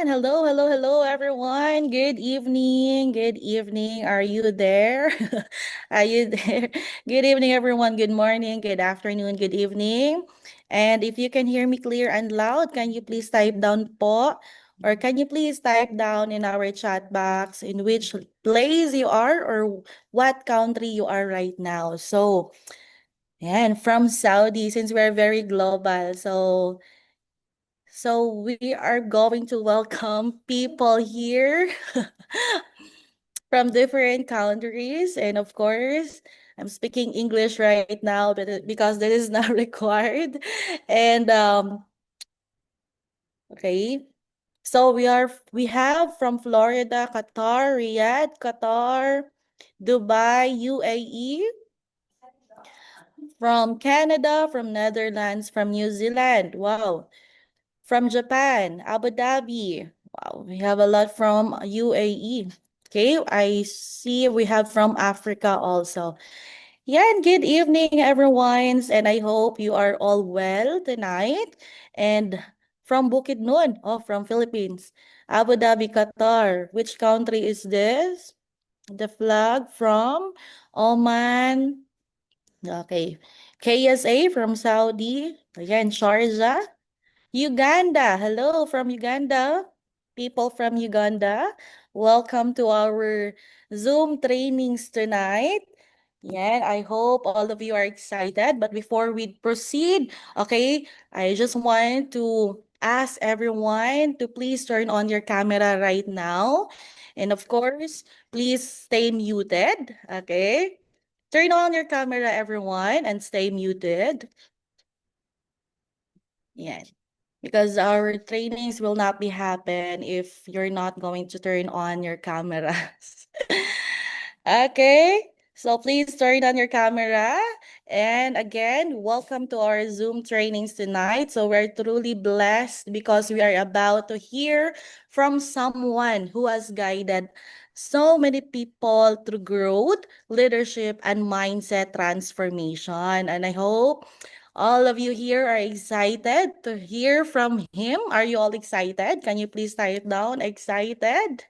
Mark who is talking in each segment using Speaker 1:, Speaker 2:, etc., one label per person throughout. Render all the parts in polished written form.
Speaker 1: Ayan, hello, hello, hello, everyone. Good evening. Good evening. Are you there? Are you there? Good evening, everyone. Good morning, good afternoon, good evening. And if you can hear me clear and loud, can you please type down po? Or can you please type down in our chat box in which place you are or what country you are right now? So, and from Saudi, since we're very global. So we are going to welcome people here from different countries. And of course, I'm speaking English right now because this is not required. And okay. So we have from Florida, Qatar, Riyadh, Qatar, Dubai, UAE, from Canada, from Netherlands, from New Zealand. Wow. From Japan, Abu Dhabi. Wow, we have a lot from UAE. Okay, I see we have from Africa also. Yeah, and good evening, everyone. And I hope you are all well tonight. And from Bukidnon, oh, from Philippines, Abu Dhabi, Qatar. Which country is this? The flag from Oman. Okay. KSA from Saudi. Again, Sharjah. Uganda. Hello from Uganda. People from Uganda. Welcome to our Zoom trainings tonight. Yeah, I hope all of you are excited. But before we proceed, okay, I just want to ask everyone to please turn on your camera right now. And of course, please stay muted. Okay. Turn on your camera, everyone, and stay muted. Yeah. Because our trainings will not be happen if you're not going to turn on your cameras. Okay, so please turn on your camera. And again, welcome to our Zoom trainings tonight. So we're truly blessed because we are about to hear from someone who has guided so many people through growth, leadership, and mindset transformation. And I hope all of you here are excited to hear from him. Are you all excited? Can you please type down excited?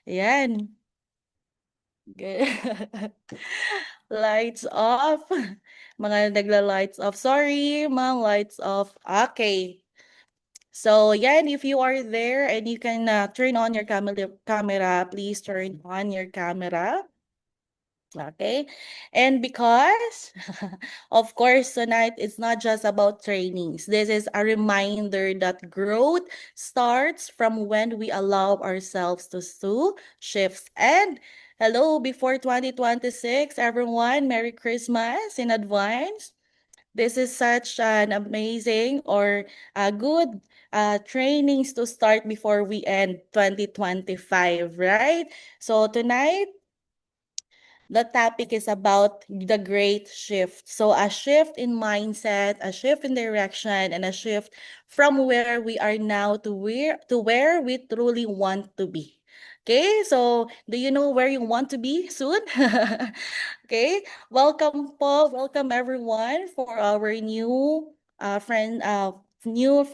Speaker 1: Yan. Good. Lights off. Mga nagla-lights off. Sorry, mga lights off. Okay. So, yan, if you are there and you can turn on your camera, please turn on your camera. Okay. And because, of course, tonight it's not just about trainings. This is a reminder that growth starts from when we allow ourselves to shift. And hello, before 2026, everyone, Merry Christmas in advance. This is such an amazing or a good trainings to start before we end 2025, right? So tonight, the topic is about the great shift. So a shift in mindset, a shift in direction, and a shift from where we are now to where we truly want to be. Okay, so do you know where you want to be soon? Okay, welcome po, welcome everyone for our new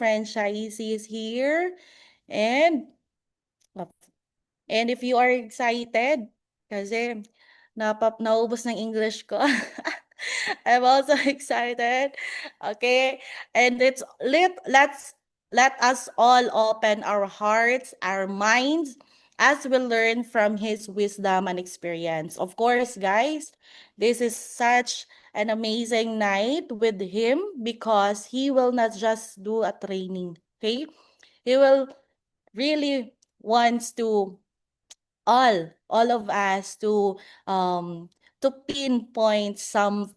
Speaker 1: franchisees here, and and if you are excited, kasi naubos ng English ko. I'm also excited. Okay. And let us all open our hearts, our minds as we learn from his wisdom and experience. Of course, guys, this is such an amazing night with him because he will not just do a training. Okay? He will really wants to all of us to pinpoint some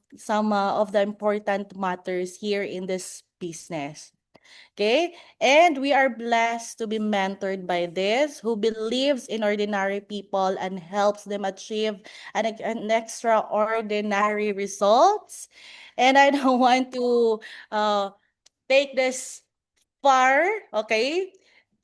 Speaker 1: of the important matters here in this business. Okay, and we are blessed to be mentored by this who believes in ordinary people and helps them achieve an extraordinary results. And I don't want to take this far, okay?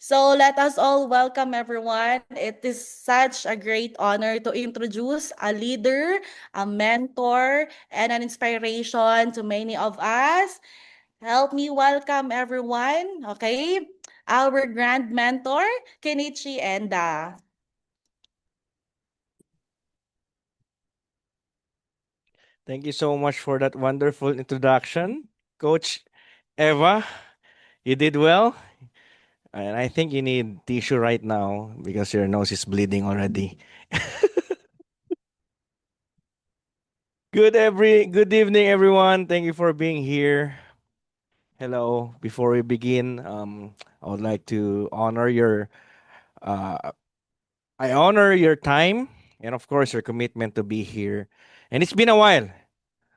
Speaker 1: So let us all welcome everyone. It is such a great honor to introduce a leader, a mentor, and an inspiration to many of us. Help me welcome everyone, okay? our grand mentor, Kenichi Enda.
Speaker 2: Thank you so much for that wonderful introduction, Coach Eva. You did well, and I think you need tissue right now because your nose is bleeding already. Good evening, everyone. Thank you for being here. Hello. Before we begin, I would like to honor your uh, I honor your time and of course your commitment to be here. And it's been a while.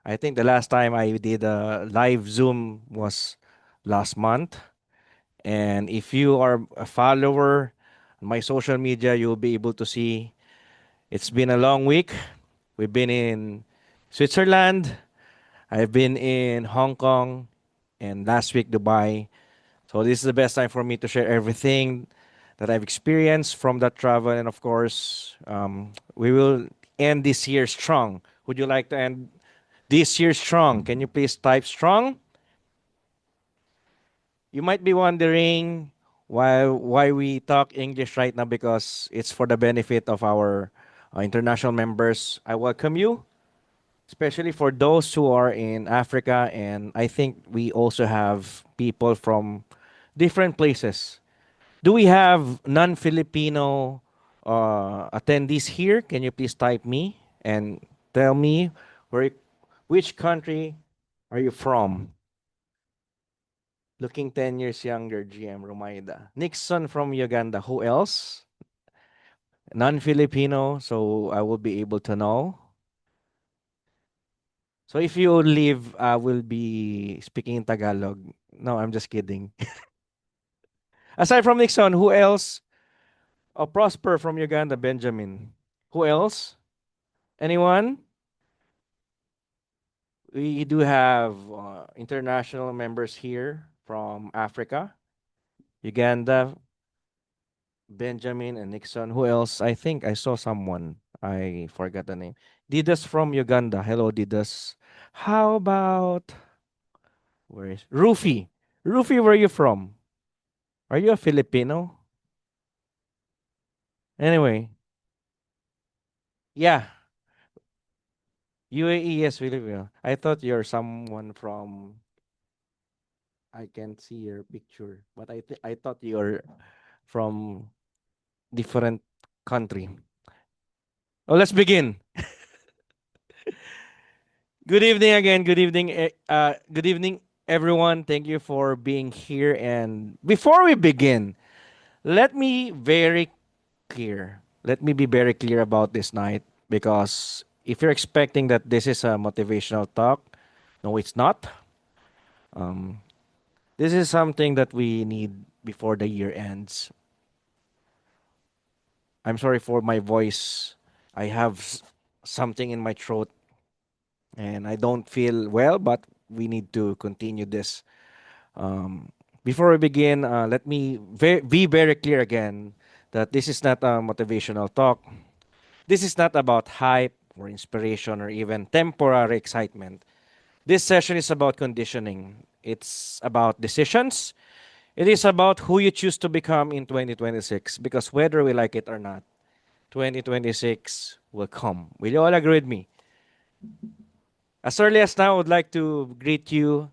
Speaker 2: I think the last time I did a live Zoom was last month. And if you are a follower on my social media, you'll be able to see it's been a long week. We've been in Switzerland, I've been in Hong Kong, and last week Dubai. So this is the best time for me to share everything that I've experienced from that travel, and of course, we will end this year strong. Would you like to end this year strong? Can you please type strong? You might be wondering why we talk English right now because it's for the benefit of our international members. I welcome you, especially for those who are in Africa, and I think we also have people from different places. Do we have non-Filipino attendees here? Can you please type me and tell me where, which country are you from? Looking 10 years younger, GM Romaida. Nixon from Uganda. Who else? Non-Filipino, so I will be able to know. So if you leave, I will be speaking in Tagalog. No, I'm just kidding. Aside from Nixon, who else? Oh, Prosper from Uganda, Benjamin. Who else? Anyone? We do have international members here from Africa, Uganda, Benjamin, and Nixon. Who else? I think I saw someone. I forgot the name. Didas from Uganda. Hello, Didas. How about where is Rufi? Rufi, where are you from? Are you a Filipino? Anyway, yeah, UAE, yes, Filipino. I thought you're someone from. I can't see your picture, but I thought you're from different country. Oh, let's begin. Good evening again. Good evening, everyone. Thank you for being here. And before we begin, let me very clear. Let me be very clear about this night because if you're expecting that this is a motivational talk, no, it's not. Um, this is something that we need before the year ends. I'm sorry for my voice. I have something in my throat and I don't feel well, but we need to continue this. Um, Before we begin, let me be very clear again that this is not a motivational talk. This is not about hype or inspiration or even temporary excitement. This session is about conditioning. It's about decisions. It is about who you choose to become in 2026 because whether we like it or not, 2026 will come. Will you all agree with me? As early as now, I would like to greet you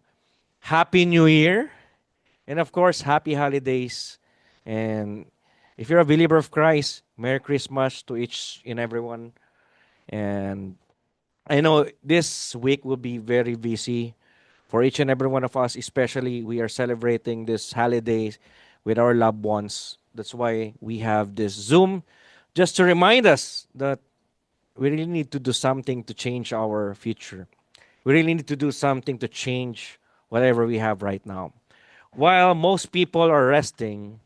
Speaker 2: Happy New Year and of course, Happy Holidays. And if you're a believer of Christ, Merry Christmas to each and everyone. And I know this week will be very busy for each and every one of us, especially we are celebrating this holidays with our loved ones. That's why we have this Zoom just to remind us that we really need to do something to change our future. We really need to do something to change whatever we have right now. While most people are resting,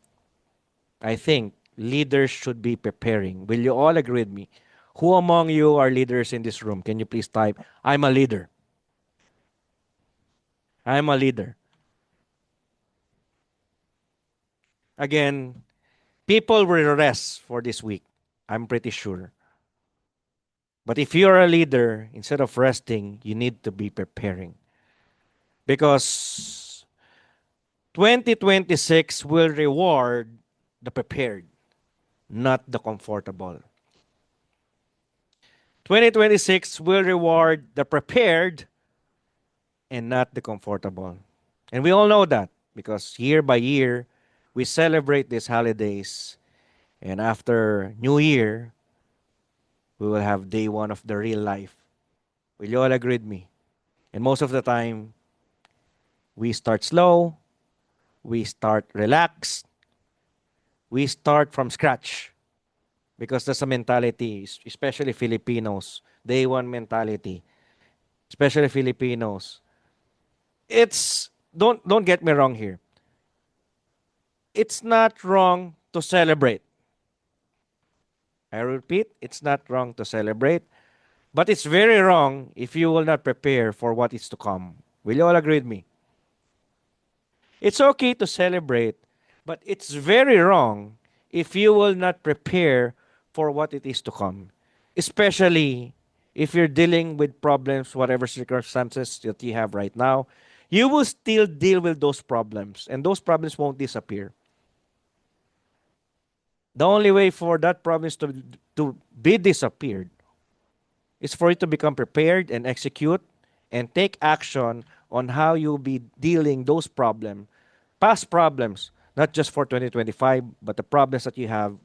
Speaker 2: I think leaders should be preparing. Will you all agree with me? Who among you are leaders in this room? Can you please type, I'm a leader. I'm a leader. Again, people will rest for this week. I'm pretty sure. But if you're a leader, instead of resting, you need to be preparing. Because 2026 will reward the prepared, not the comfortable. 2026 will reward the prepared and not the comfortable. And we all know that because year by year, we celebrate these holidays. And after New Year, we will have day one of the real life. Will you all agree with me? And most of the time, we start slow, we start relaxed, we start from scratch because that's a mentality, especially Filipinos, day one mentality, especially Filipinos. It's don't get me wrong here. It's not wrong to celebrate. I repeat, it's not wrong to celebrate, but it's very wrong if you will not prepare for what is to come. Will you all agree with me? It's okay to celebrate, but it's very wrong if you will not prepare for what it is to come. Especially if you're dealing with problems, whatever circumstances that you have right now, you will still deal with those problems, and those problems won't disappear. The only way for that problems to be disappeared is for you to become prepared and execute and take action on how you'll be dealing those problems, past problems, not just for 2025, but the problems that you have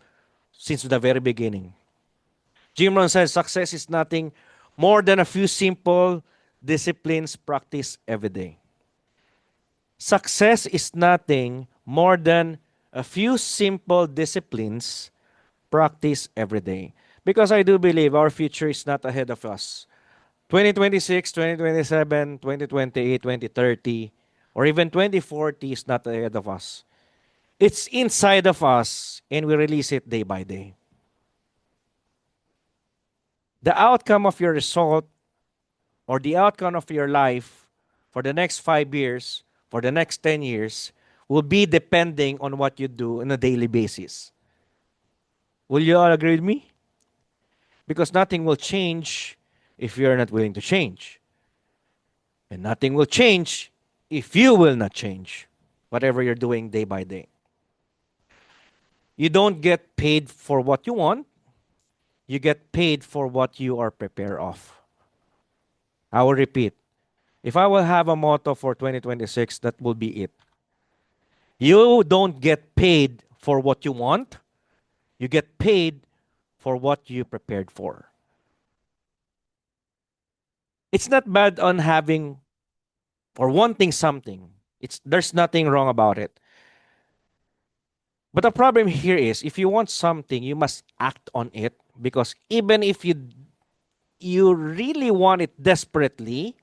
Speaker 2: since the very beginning. Jim Rohn says success is nothing more than a few simple disciplines practiced every day. Success is nothing more than a few simple disciplines practiced every day. Because I do believe our future is not ahead of us. 2026, 2027, 2028, 2030, or even 2040 is not ahead of us. It's inside of us and we release it day by day. The outcome of your result or the outcome of your life for the next 5 years, for the next 10 years, will be depending on what you do on a daily basis. Will you all agree with me? Because nothing will change if you're not willing to change. And nothing will change if you will not change whatever you're doing day by day. You don't get paid for what you want, you get paid for what you are prepared of. I will repeat. If I will have a motto for 2026, that will be it. You don't get paid for what you want, you get paid for what you prepared for. It's not bad on having or wanting something. There's nothing wrong about it. But the problem here is if you want something, you must act on it because even if you really want it desperately,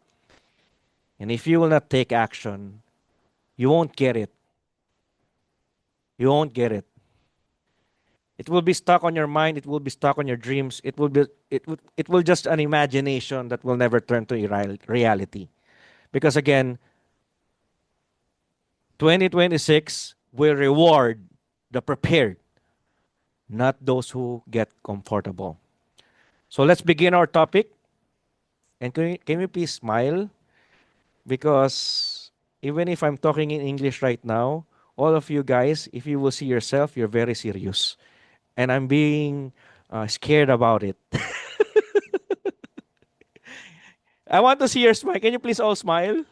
Speaker 2: and if you will not take action, you won't get it. You won't get it. It will be stuck on your mind, it will be stuck on your dreams. It will just an imagination that will never turn to reality. Because again, 2026 will reward the prepared, not those who get comfortable. So let's begin our topic. And can we please smile? Because even if I'm talking in English right now, all of you guys, if you will see yourself, you're very serious. And I'm being scared about it. I want to see your smile. Can you please all smile?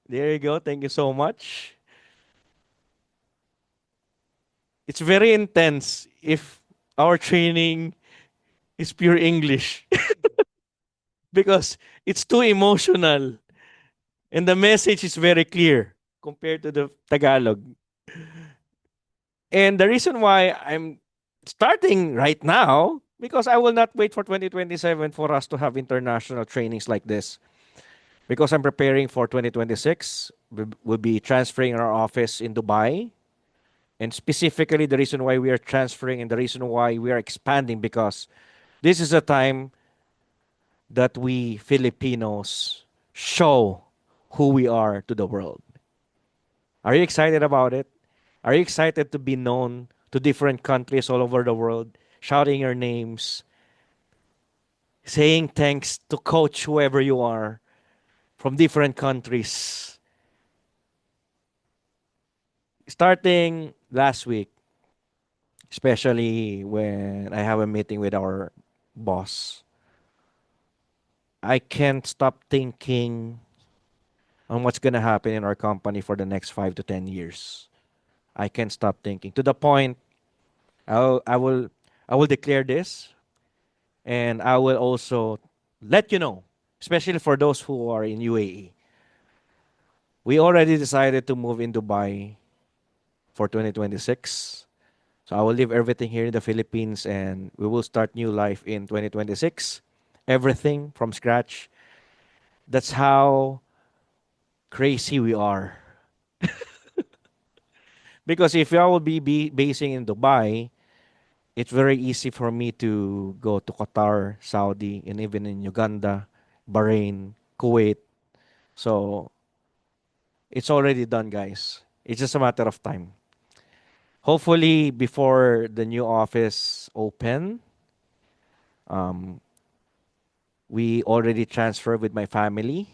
Speaker 2: There you go. Thank you so much. It's very intense if our training is pure English because it's too emotional and the message is very clear compared to the Tagalog. And the reason why I'm starting right now because I will not wait for 2027 for us to have international trainings like this. Because I'm preparing for 2026, we'll be transferring our office in Dubai. And specifically, the reason why we are transferring and the reason why we are expanding because this is a time that we Filipinos show who we are to the world. Are you excited about it? Are you excited to be known to different countries all over the world, shouting your names, saying thanks to coach whoever you are from different countries? starting last week, especially when I have a meeting with our boss, I can't stop thinking on what's going to happen in our company for the next 5 to 10 years. I can't stop thinking to the point I'll, I will I will declare this, and I will also let you know, especially for those who are in UAE. We already decided to move in Dubai for 2026. So I will leave everything here in the Philippines and we will start new life in 2026. Everything from scratch. That's how crazy we are. Because if I will be basing in Dubai, it's very easy for me to go to Qatar, Saudi, and even in Uganda, Bahrain, Kuwait. So it's already done, guys. It's just a matter of time. Hopefully, before the new office open, um, we already transferred with my family,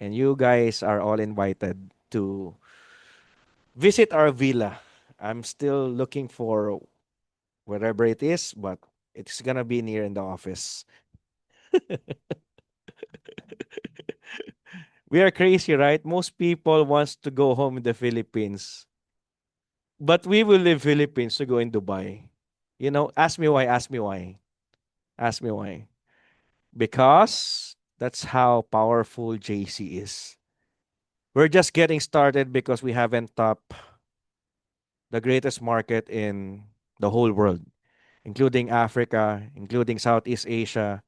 Speaker 2: and you guys are all invited to visit our villa. I'm still looking for wherever it is, but it's gonna be near in the office. We are crazy, right? Most people wants to go home in the Philippines, but we will leave Philippines to go in Dubai. You know, ask me why. Ask me why. Ask me why. Because that's how powerful JC is. We're just getting started because we haven't topped the greatest market in the whole world, including Africa, including Southeast Asia,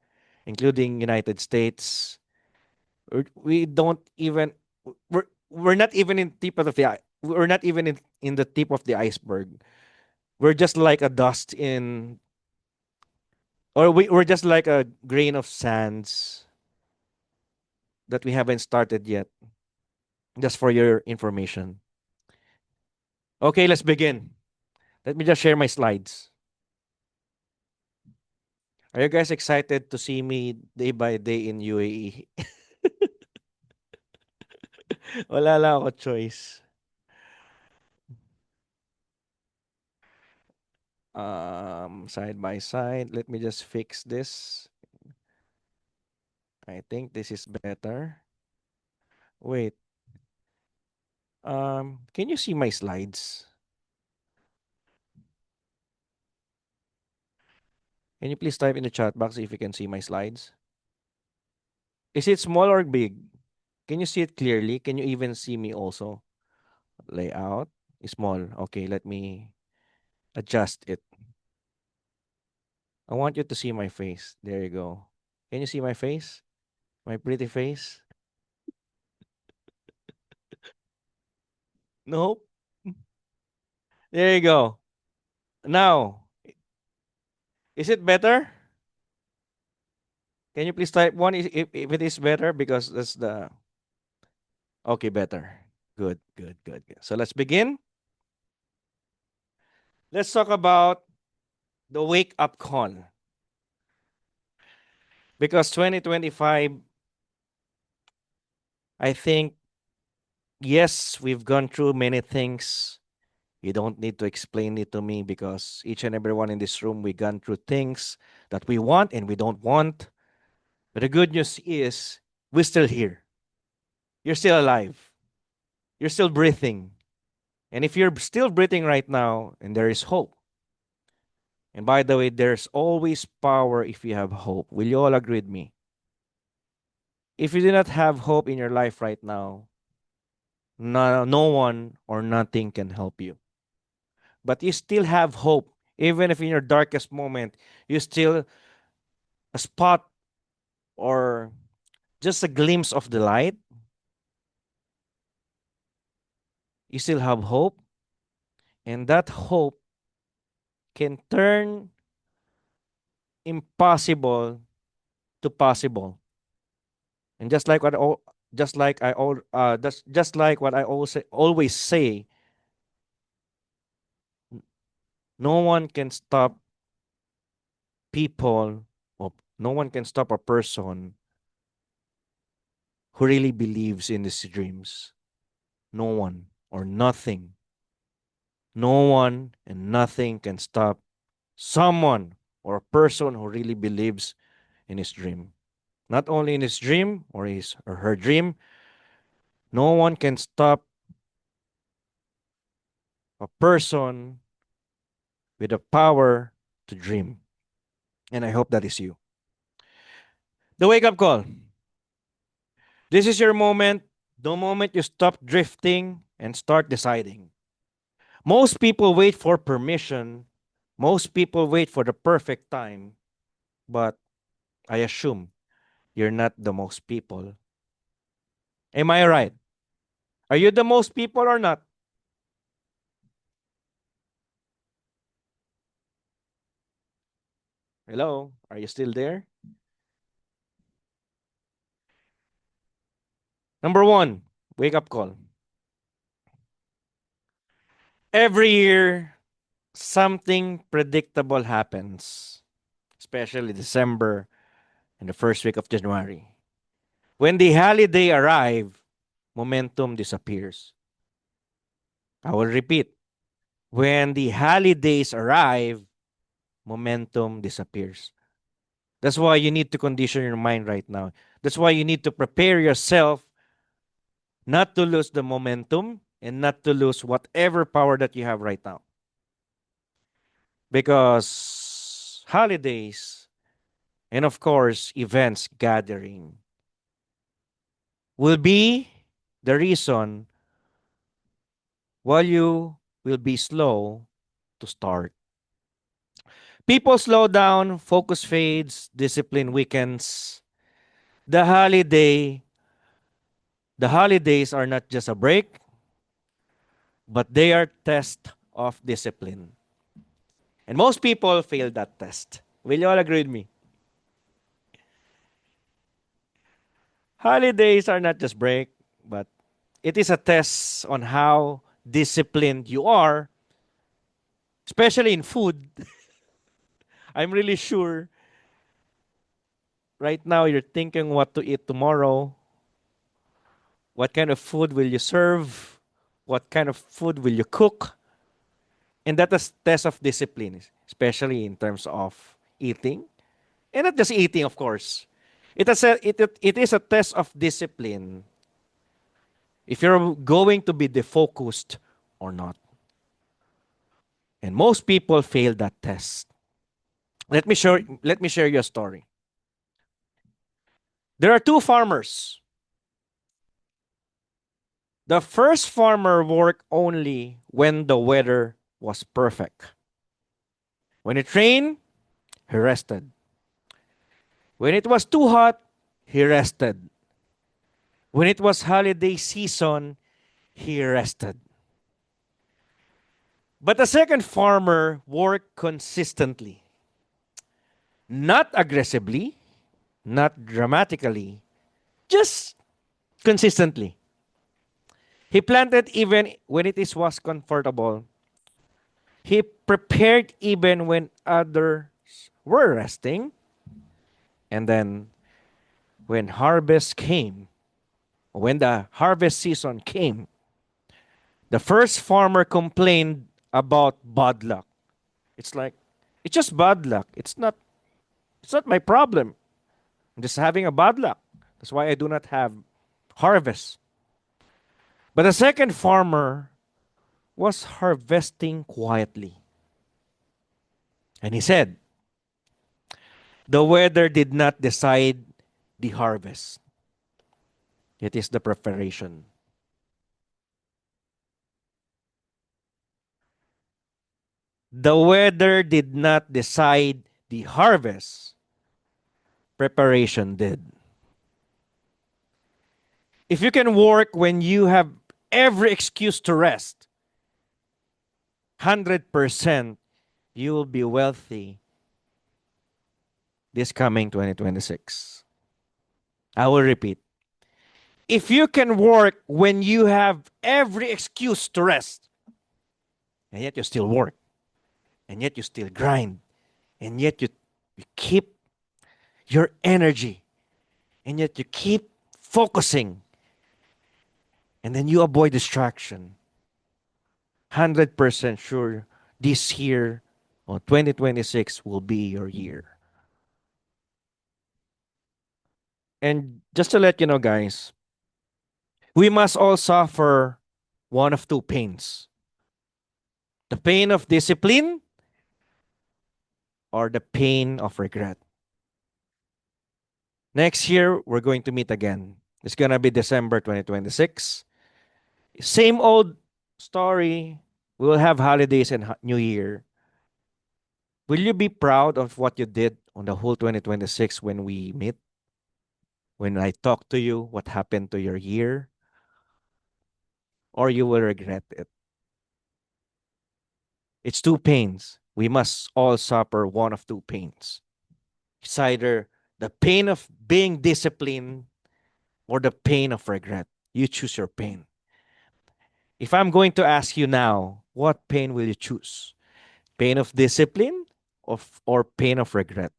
Speaker 2: including United States. We don't even we're not even in tip of the we're not even in the tip of the iceberg. We're just like a dust in or we're just like a grain of sands that we haven't started yet. Just for your information. Okay, let's begin. Let me just share my slides. Are you guys excited to see me day by day in UAE? Wala lang ako choice. Side by side. Let me just fix this. I think this is better. Wait. Can you see my slides? Can you please type in the chat box if you can see my slides? Is it small or big? Can you see it clearly? Can you even see me also? Layout. Small. Okay, let me adjust it. I want you to see my face. There you go. Can you see my face? My pretty face? Nope. There you go. Now, is it better? Can you please type one if it is better? Because that's the. Okay, better. Good, good, good, good. So let's begin. Let's talk about the wake up call. Because 2025, I think, yes, we've gone through many things. You don't need to explain it to me because each and everyone in this room, we gone through things that we want and we don't want. But the good news is we're still here. You're still alive. You're still breathing. And if you're still breathing right now, and there is hope. And by the way, there's always power if you have hope. Will you all agree with me? If you do not have hope in your life right now, no one or nothing can help you. But you still have hope. Even if in your darkest moment, you still a spot or just a glimpse of the light, you still have hope. And that hope can turn impossible to possible. And just like what I always say, no one can stop people or no one can stop a person who really believes in his dreams. No one or nothing. No one and nothing can stop someone or a person who really believes in his dream. Not only in his dream or his or her dream, no one can stop a person with the power to dream. And I hope that is you. The wake up call. This is your moment, the moment you stop drifting and start deciding. Most people wait for permission, most people wait for the perfect time, but I assume you're not the most people. Am I right? Are you the most people or not? Hello? Are you still there? Number one, wake up call. Every year, something predictable happens, especially December and the first week of January. When the holiday arrive, momentum disappears. I will repeat. When the holidays arrive, momentum disappears. That's why you need to condition your mind right now. That's why you need to prepare yourself not to lose the momentum and not to lose whatever power that you have right now. Because holidays and, of course, events gathering will be the reason why you will be slow to start. People slow down, focus fades, discipline weakens. The holiday, the holidays are not just a break, but they are test of discipline. And most people fail that test. Will you all agree with me? Holidays are not just break, but it is a test on how disciplined you are, especially in food. I'm really sure right now you're thinking what to eat tomorrow. What kind of food will you serve? What kind of food will you cook? And that is test of discipline, especially in terms of eating. And not just eating, of course. It is a test of discipline if you're going to be defocused or not. And most people fail that test. Let me share you a story. There are two farmers. The first farmer worked only when the weather was perfect. When it rained, he rested. When it was too hot, he rested. When it was holiday season, he rested. But the second farmer worked consistently, not aggressively, not dramatically, just consistently. He planted even when was comfortable. He prepared even when others were resting. And then when harvest came, when the harvest season came, the first farmer complained about bad luck. It's like, it's just bad luck. It's not my problem. I'm just having a bad luck. That's why I do not have harvest. But the second farmer was harvesting quietly. And he said, the weather did not decide the harvest. It is the preparation. The weather did not decide the harvest. Preparation did. If you can work when you have every excuse to rest, 100% you will be wealthy this coming 2026. I will repeat. If you can work when you have every excuse to rest, and yet you still work, and yet you still grind, and yet you keep your energy, and yet you keep focusing, and then you avoid distraction, 100% sure this year or 2026 will be your year. And just to let you know, guys, we must all suffer one of two pains: the pain of discipline or the pain of regret. Next year, we're going to meet again. It's going to be December 2026. Same old story. We will have holidays and New Year. Will you be proud of what you did on the whole 2026 when we meet? When I talk to you, what happened to your year? Or you will regret it? It's two pains. We must all suffer one of two pains. It's either the pain of being disciplined or the pain of regret. You choose your pain. If I'm going to ask you now, what pain will you choose? Pain of discipline or pain of regret?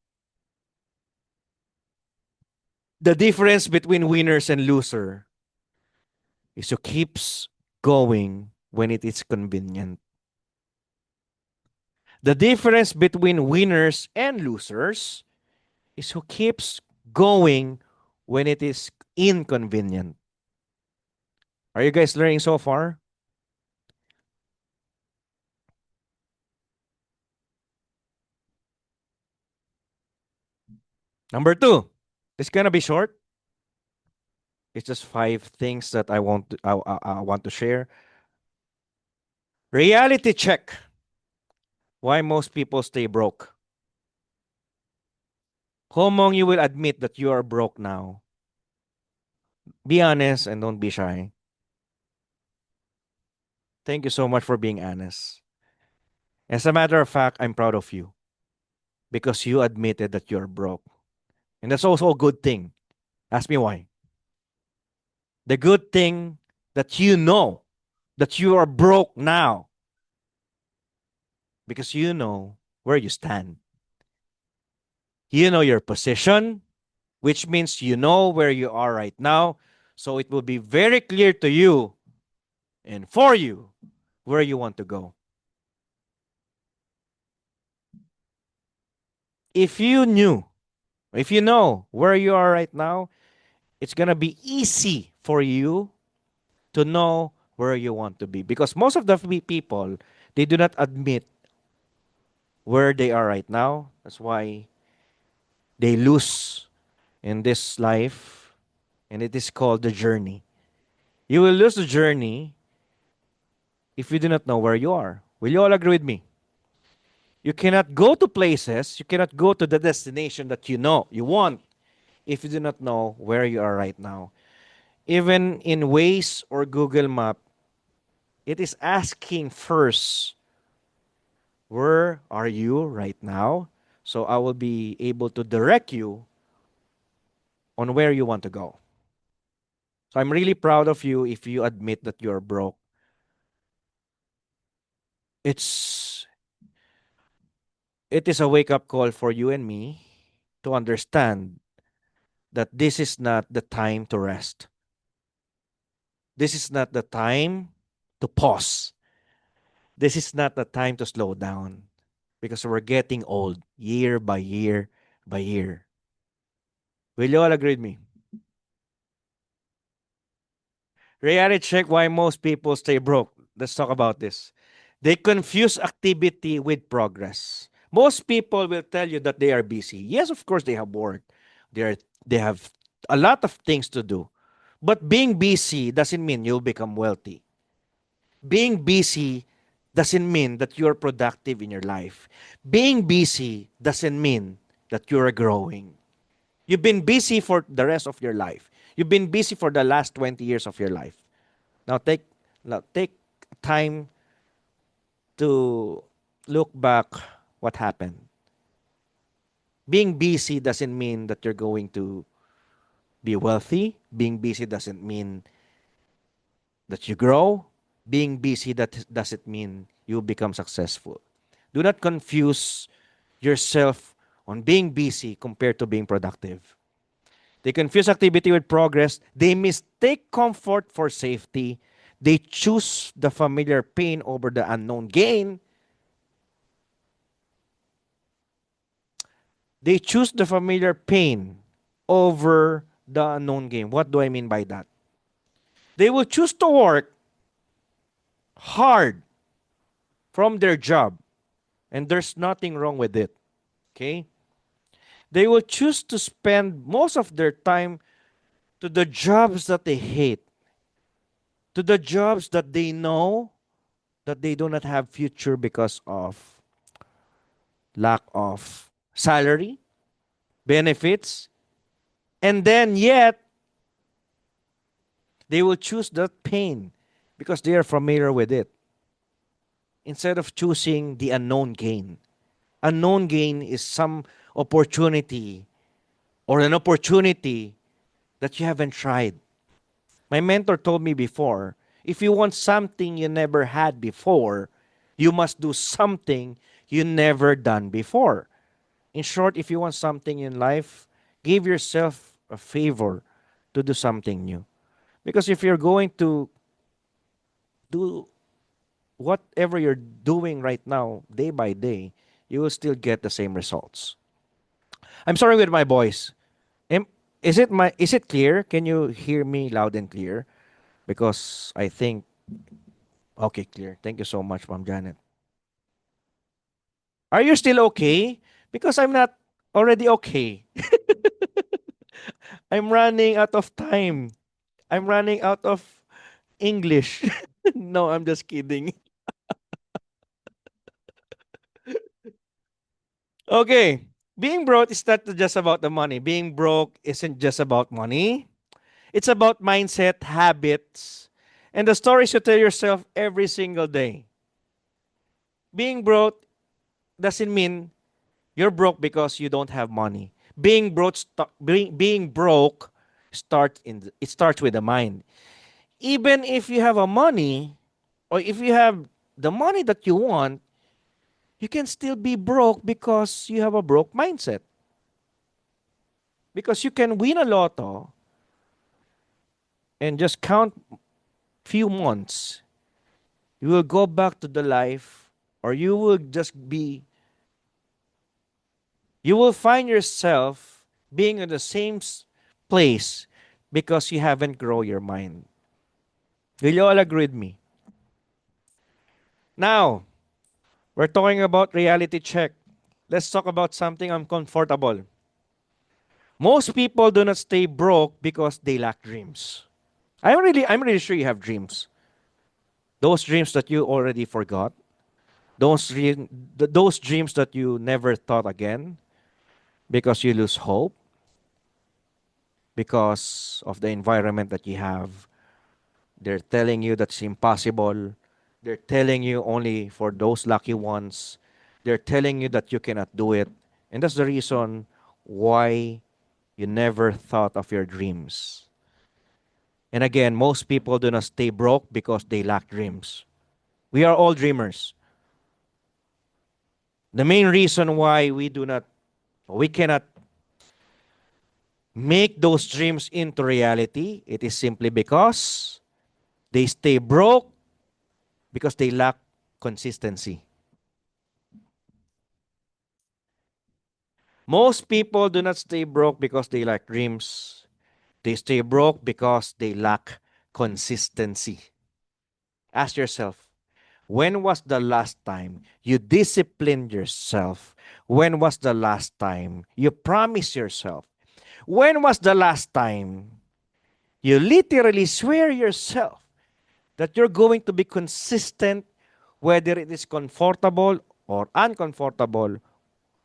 Speaker 2: The difference between winners and loser is who keeps going when it is convenient. The difference between winners and losers is who keeps going when it is inconvenient. Are you guys learning so far? Number two, it's gonna be short. It's just five things that I want to share. Reality check. Why most people stay broke? How long you will admit that you are broke now? Be honest and don't be shy. Thank you so much for being honest. As a matter of fact, I'm proud of you because you admitted that you're broke. And that's also a good thing. Ask me why. The good thing that you know that you are broke now because you know where you stand. You know your position, which means you know where you are right now. So it will be very clear to you and for you where you want to go. If you knew, if you know where you are right now, it's going to be easy for you to know where you want to be because most of the people, they do not admit where they are right now. That's why they lose in this life, and it is called the journey. You will lose the journey if you do not know where you are. Will you all agree with me? You cannot go to places, you cannot go to the destination that you know you want if you do not know where you are right now. Even in Waze or Google Map, it is asking first, where are you right now? So I will be able to direct you on where you want to go. So I'm really proud of you if you admit that you're broke. It's it is a wake up call for you and me to understand that this is not the time to rest. This is not the time to pause. This is not the time to slow down because we're getting old year by year by year. Will you all agree with me? Reality check why most people stay broke. Let's talk about this. They confuse activity with progress. Most people will tell you that they are busy. Yes, of course they have work. They are they have a lot of things to do. But being busy doesn't mean you'll become wealthy. Being busy doesn't mean that you're productive in your life. Being busy doesn't mean that you're growing. You've been busy for the rest of your life. You've been busy for the last 20 years of your life. Now take time to look back what happened. Being busy doesn't mean that you're going to be wealthy. Being busy doesn't mean that you grow. Being busy that doesn't mean you become successful. Do not confuse yourself on being busy compared to being productive. They confuse activity with progress. They mistake comfort for safety. They choose the familiar pain over the unknown gain. They choose the familiar pain over the unknown gain. What do I mean by that? They will choose to work hard from their job, and there's nothing wrong with it. Okay? They will choose to spend most of their time to the jobs that they hate, to the jobs that they know that they do not have future because of lack of salary, benefits, and then yet they will choose that pain because they are familiar with it instead of choosing the unknown gain. Unknown gain is some opportunity or an opportunity that you haven't tried. My mentor told me before, if you want something you never had before, you must do something you never done before. In short, if you want something in life, give yourself a favor to do something new. Because if you're going to do whatever you're doing right now, day by day, you will still get the same results. I'm sorry with my voice. Am, is it clear? Can you hear me loud and clear? Because I think okay, clear. Thank you so much, Mom Janet. Are you still okay? Because I'm not already okay. I'm running out of time. I'm running out of English. No, I'm just kidding. Okay. Being broke is not just about the money. Being broke isn't just about money. It's about mindset, habits, and the stories you tell yourself every single day. Being broke doesn't mean you're broke because you don't have money. Being broke it starts with the mind. Even if you have a money or if you have the money that you want, you can still be broke because you have a broke mindset. Because you can win a lotto and just count few months, you will go back to the life or you will find yourself being in the same place because you haven't grown your mind. Will you all agree with me? Now, we're talking about reality check. Let's talk about something uncomfortable. Most people do not stay broke because they lack dreams. I'm really sure you have dreams. Those dreams that you already forgot. Those dreams that you never thought again because you lose hope because of the environment that you have. They're telling you that's impossible. They're telling you only for those lucky ones. They're telling you that you cannot do it. And that's the reason why you never thought of your dreams. And again, most people do not stay broke because they lack dreams. We are all dreamers. The main reason why we cannot make those dreams into reality, it is simply because they stay broke because they lack consistency. Most people do not stay broke because they lack dreams. They stay broke because they lack consistency. Ask yourself, when was the last time you disciplined yourself? When was the last time you promised yourself? When was the last time you literally swear yourself that you're going to be consistent whether it is comfortable or uncomfortable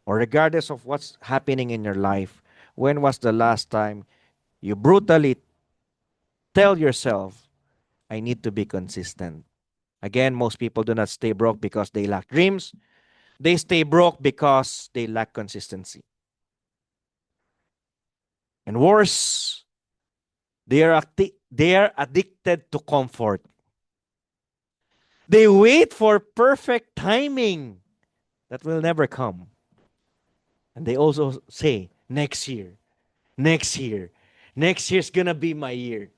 Speaker 2: or regardless of what's happening in your life? When was the last time you brutally tell yourself, I need to be consistent? Again, most people do not stay broke because they lack dreams. They stay broke because they lack consistency. And worse, they are addicted to comfort. They wait for perfect timing that will never come. And they also say, next year, next year, next year's gonna be my year.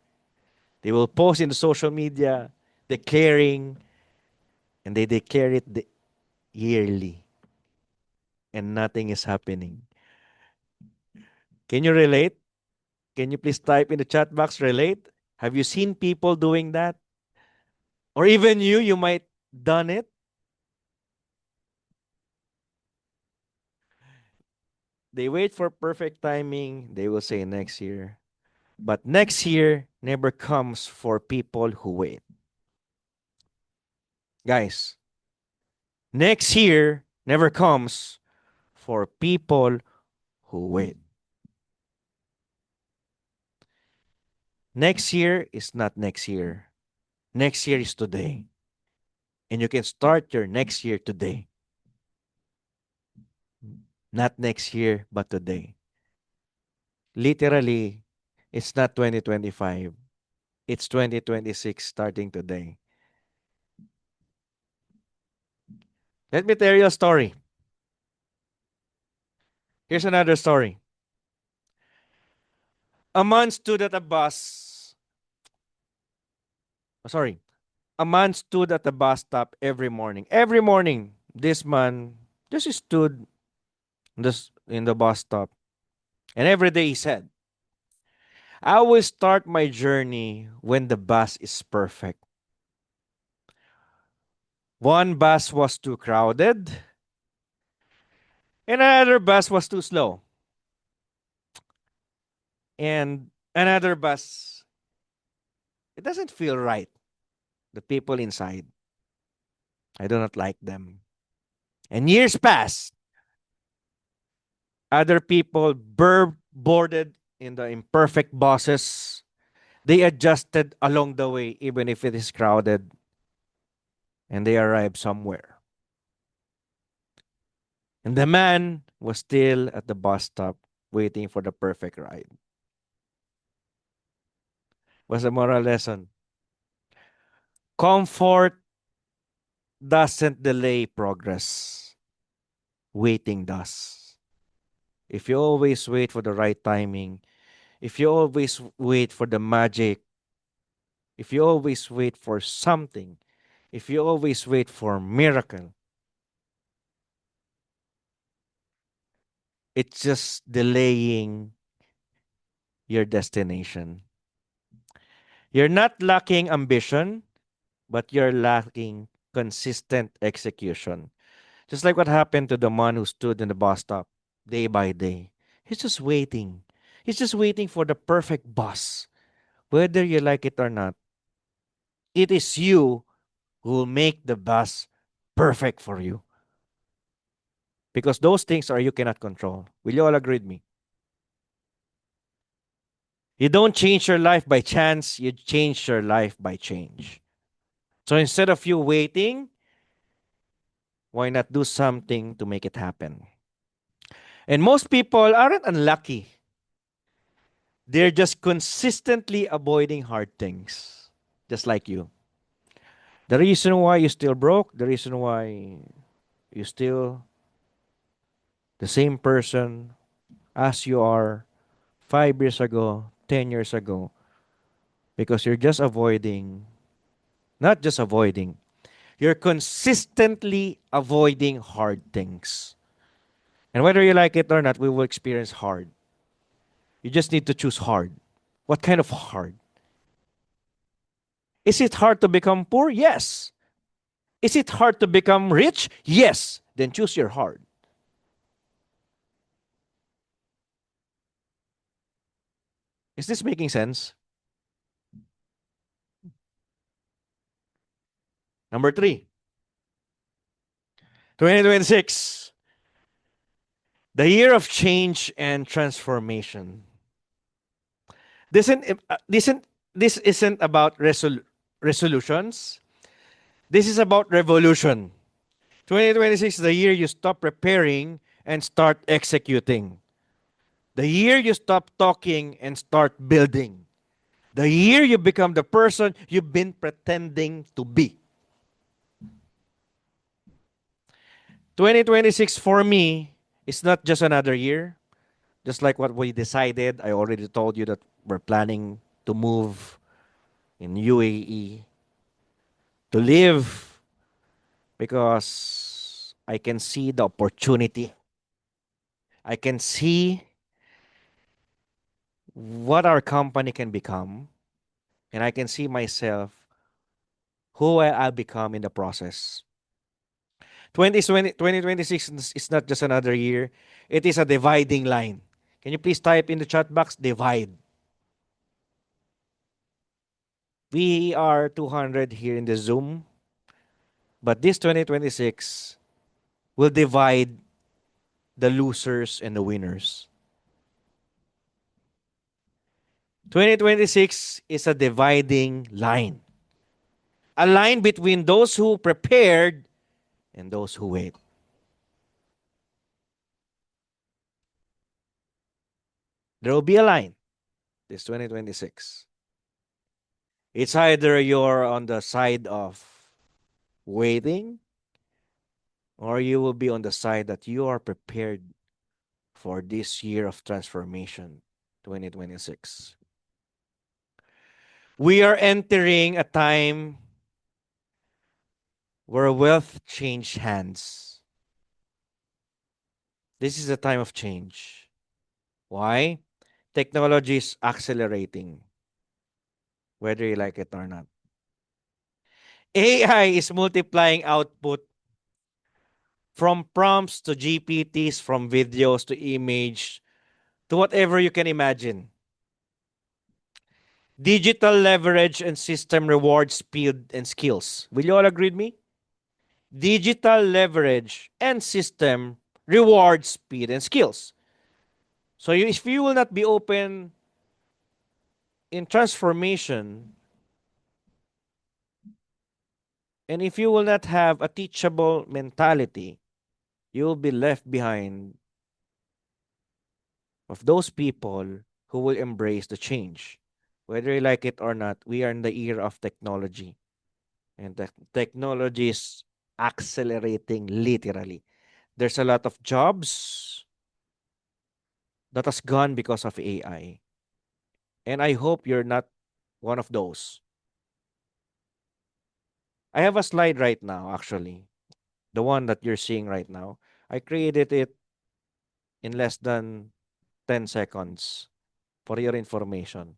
Speaker 2: They will post in the social media. declaring, and they declare it yearly, and nothing is happening. Can you relate? Can you please type in the chat box relate? Have you seen people doing that? Or even you might done it. They wait for perfect timing. They will say next year. But next year never comes for people who wait. Guys, next year never comes for people who wait. Next year is not next year. Next year is today. And you can start your next year today. Not next year, but today. Literally, it's not 2025. It's 2026 starting today. Let me tell you a story. Here's another story. A man stood at a bus. Sorry. A man stood at the bus stop every morning. Every morning, this man just stood this in the bus stop. And every day he said, I will start my journey when the bus is perfect. One bus was too crowded, and another bus was too slow. And another bus, it doesn't feel right. The people inside, I do not like them. And years passed. Other people boarded in the imperfect buses. They adjusted along the way, even if it is crowded, and they arrived somewhere. And the man was still at the bus stop waiting for the perfect ride. What's the moral lesson? Comfort doesn't delay progress. Waiting does. If you always wait for the right timing, if you always wait for the magic, if you always wait for something, if you always wait for miracle, it's just delaying your destination. You're not lacking ambition, but you're lacking consistent execution. Just like what happened to the man who stood in the bus stop day by day. He's just waiting. He's just waiting for the perfect bus, whether you like it or not. It is you who will make the bus perfect for you. Because those things are you cannot control. Will you all agree with me? You don't change your life by chance, you change your life by change. So instead of you waiting, why not do something to make it happen? And most people aren't unlucky. They're just consistently avoiding hard things, just like you. The reason why you still broke, the reason why you still the same person as you are 5 years ago, 10 years ago, because you're just avoiding, not just avoiding, you're consistently avoiding hard things. And whether you like it or not, we will experience hard. You just need to choose hard. What kind of hard? Is it hard to become poor? Yes. Is it hard to become rich? Yes. Then choose your hard. Is this making sense? Number three, 2026, the year of change and transformation. This isn't about resolutions. This is about revolution. 2026 is the year you stop preparing and start executing. The year you stop talking and start building. The year you become the person you've been pretending to be. 2026 for me is not just another year. Just like what we decided, I already told you that we're planning to move in UAE. to live because I can see the opportunity. I can see what our company can become, and I can see myself who I'll become in the process. 2026 is not just another year, it is a dividing line. Can you please type in the chat box divide? We are 200 here in the Zoom, but this 2026 will divide the losers and the winners. 2026 is a dividing line. A line between those who prepared and those who wait. There will be a line this 2026. It's either you're on the side of waiting or you will be on the side that you are prepared for this year of transformation, 2026. We are entering a time where wealth changed hands. This is a time of change. Why? Technology is accelerating, whether you like it or not. AI is multiplying output from prompts to GPTs, from videos to image to whatever you can imagine. Digital leverage and system reward speed and skills. Will you all agree with me? Digital leverage and system reward speed and skills. So if you will not be open in transformation, and if you will not have a teachable mentality, you will be left behind of those people who will embrace the change. Whether you like it or not, we are in the era of technology. And the technology is accelerating literally. There's a lot of jobs that has gone because of AI. And I hope you're not one of those. I have a slide right now, actually. The one that you're seeing right now. I created it in less than 10 seconds for your information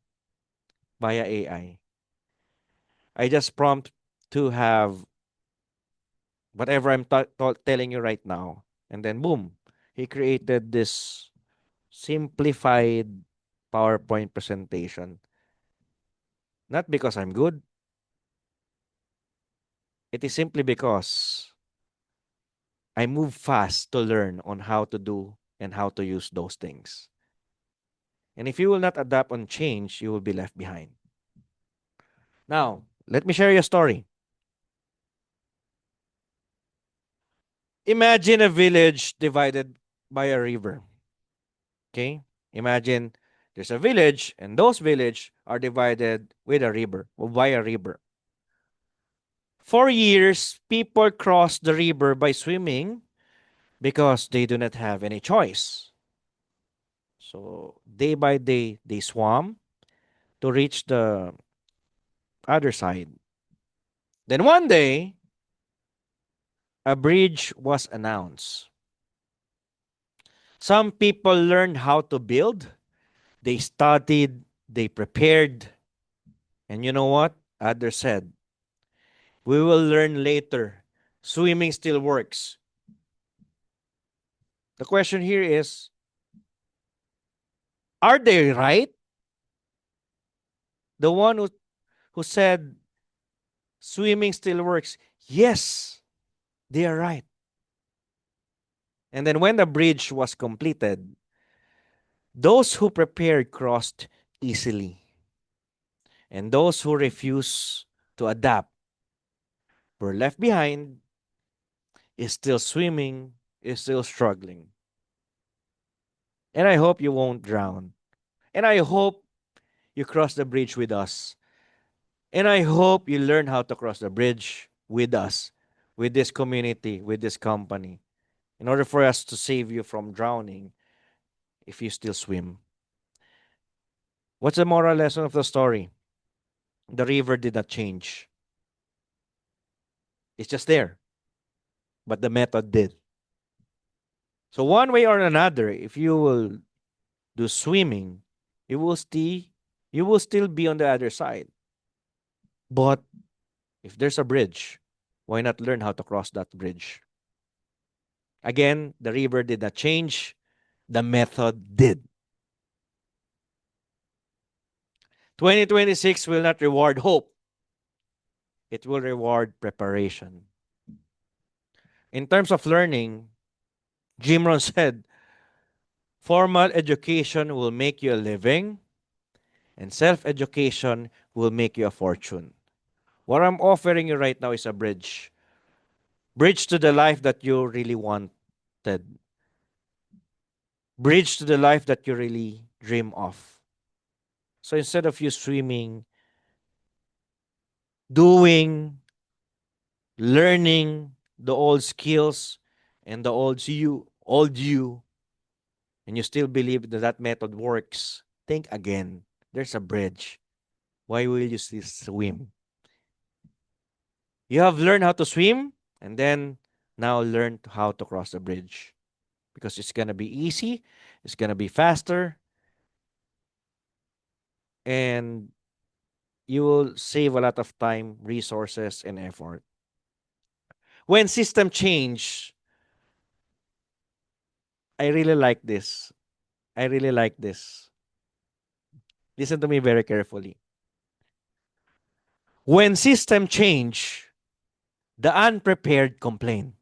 Speaker 2: via AI. I just prompt to have whatever I'm telling you right now. And then boom, he created this simplified PowerPoint presentation. Not because I'm good, it is simply because I move fast to learn on how to do and how to use those things. And if you will not adapt on change, you will be left behind. Now, let me share you a story. Imagine a village divided by a river. Okay? Imagine there's a village and those villages are divided with a river or by a river. For years, people cross the river by swimming because they do not have any choice. So day by day, they swam to reach the other side. Then one day, a bridge was announced. Some people learned how to build, they studied, they prepared, and you know what? Others said, we will learn later. Swimming still works. The question here is, are they right? The one who said swimming still works, yes, they are right. And then when the bridge was completed, those who prepared crossed easily. And those who refused to adapt were left behind, is still swimming, is still struggling. And I hope you won't drown. And I hope you cross the bridge with us. And I hope you learn how to cross the bridge with us, with this community, with this company, in order for us to save you from drowning if you still swim. What's the moral lesson of the story? The river did not change. It's just there, but the method did. So one way or another, if you will do swimming, you will still be on the other side. But if there's a bridge, why not learn how to cross that bridge? Again, the river did not change, the method did. 2026 will not reward hope, it will reward preparation. In terms of learning, Jim Rohn said, formal education will make you a living, and self education will make you a fortune. What I'm offering you right now is a bridge. Bridge to the life that you really wanted. Bridge to the life that you really dream of. So instead of you swimming, doing, learning the old skills and the old you, and you still believe that that method works, think again. There's a bridge. Why will you still swim? You have learned how to swim, and then now learn how to cross the bridge. Because it's going to be easy, it's going to be faster, and you will save a lot of time, resources, and effort. When system change, I really like this. I really like this. Listen to me very carefully. When system change, the unprepared complain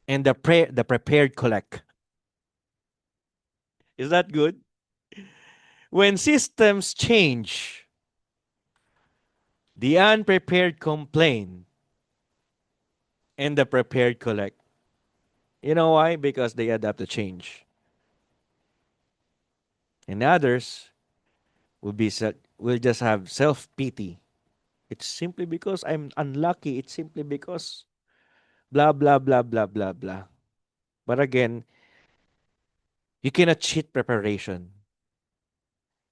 Speaker 2: and the prepared collect. Is that good? When systems change, the unprepared complain and the prepared collect. You know why? Because they adapt to change. And others will just have self pity. It's simply because I'm unlucky. It's simply because blah blah blah blah blah blah. But again, you cannot cheat preparation.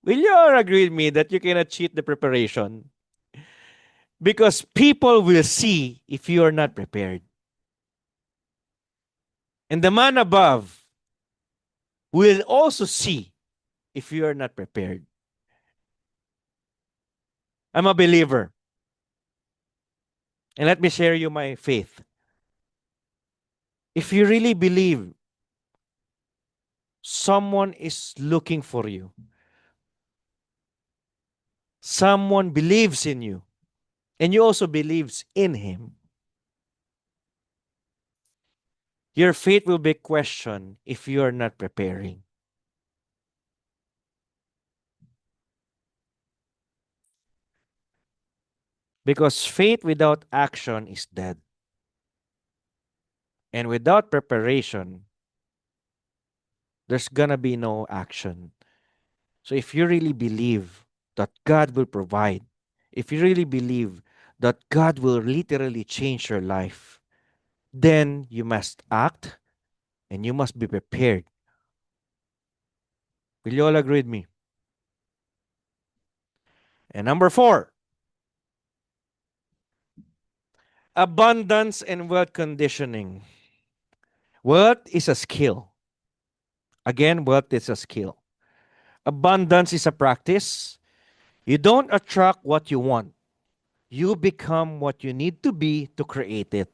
Speaker 2: Will you all agree with me that you cannot cheat the preparation? Because people will see if you are not prepared. And the man above will also see if you are not prepared. I'm a believer. And let me share you my faith. If you really believe someone is looking for you, someone believes in you, and you also believes in him, your faith will be questioned if you are not preparing. Because faith without action is dead. And without preparation, there's gonna be no action. So if you really believe that God will provide, if you really believe that God will literally change your life, then you must act and you must be prepared. Will you all agree with me? And number 4, abundance and wealth conditioning. Wealth is a skill. Again, wealth is a skill. Abundance is a practice. You don't attract what you want. You become what you need to be to create it.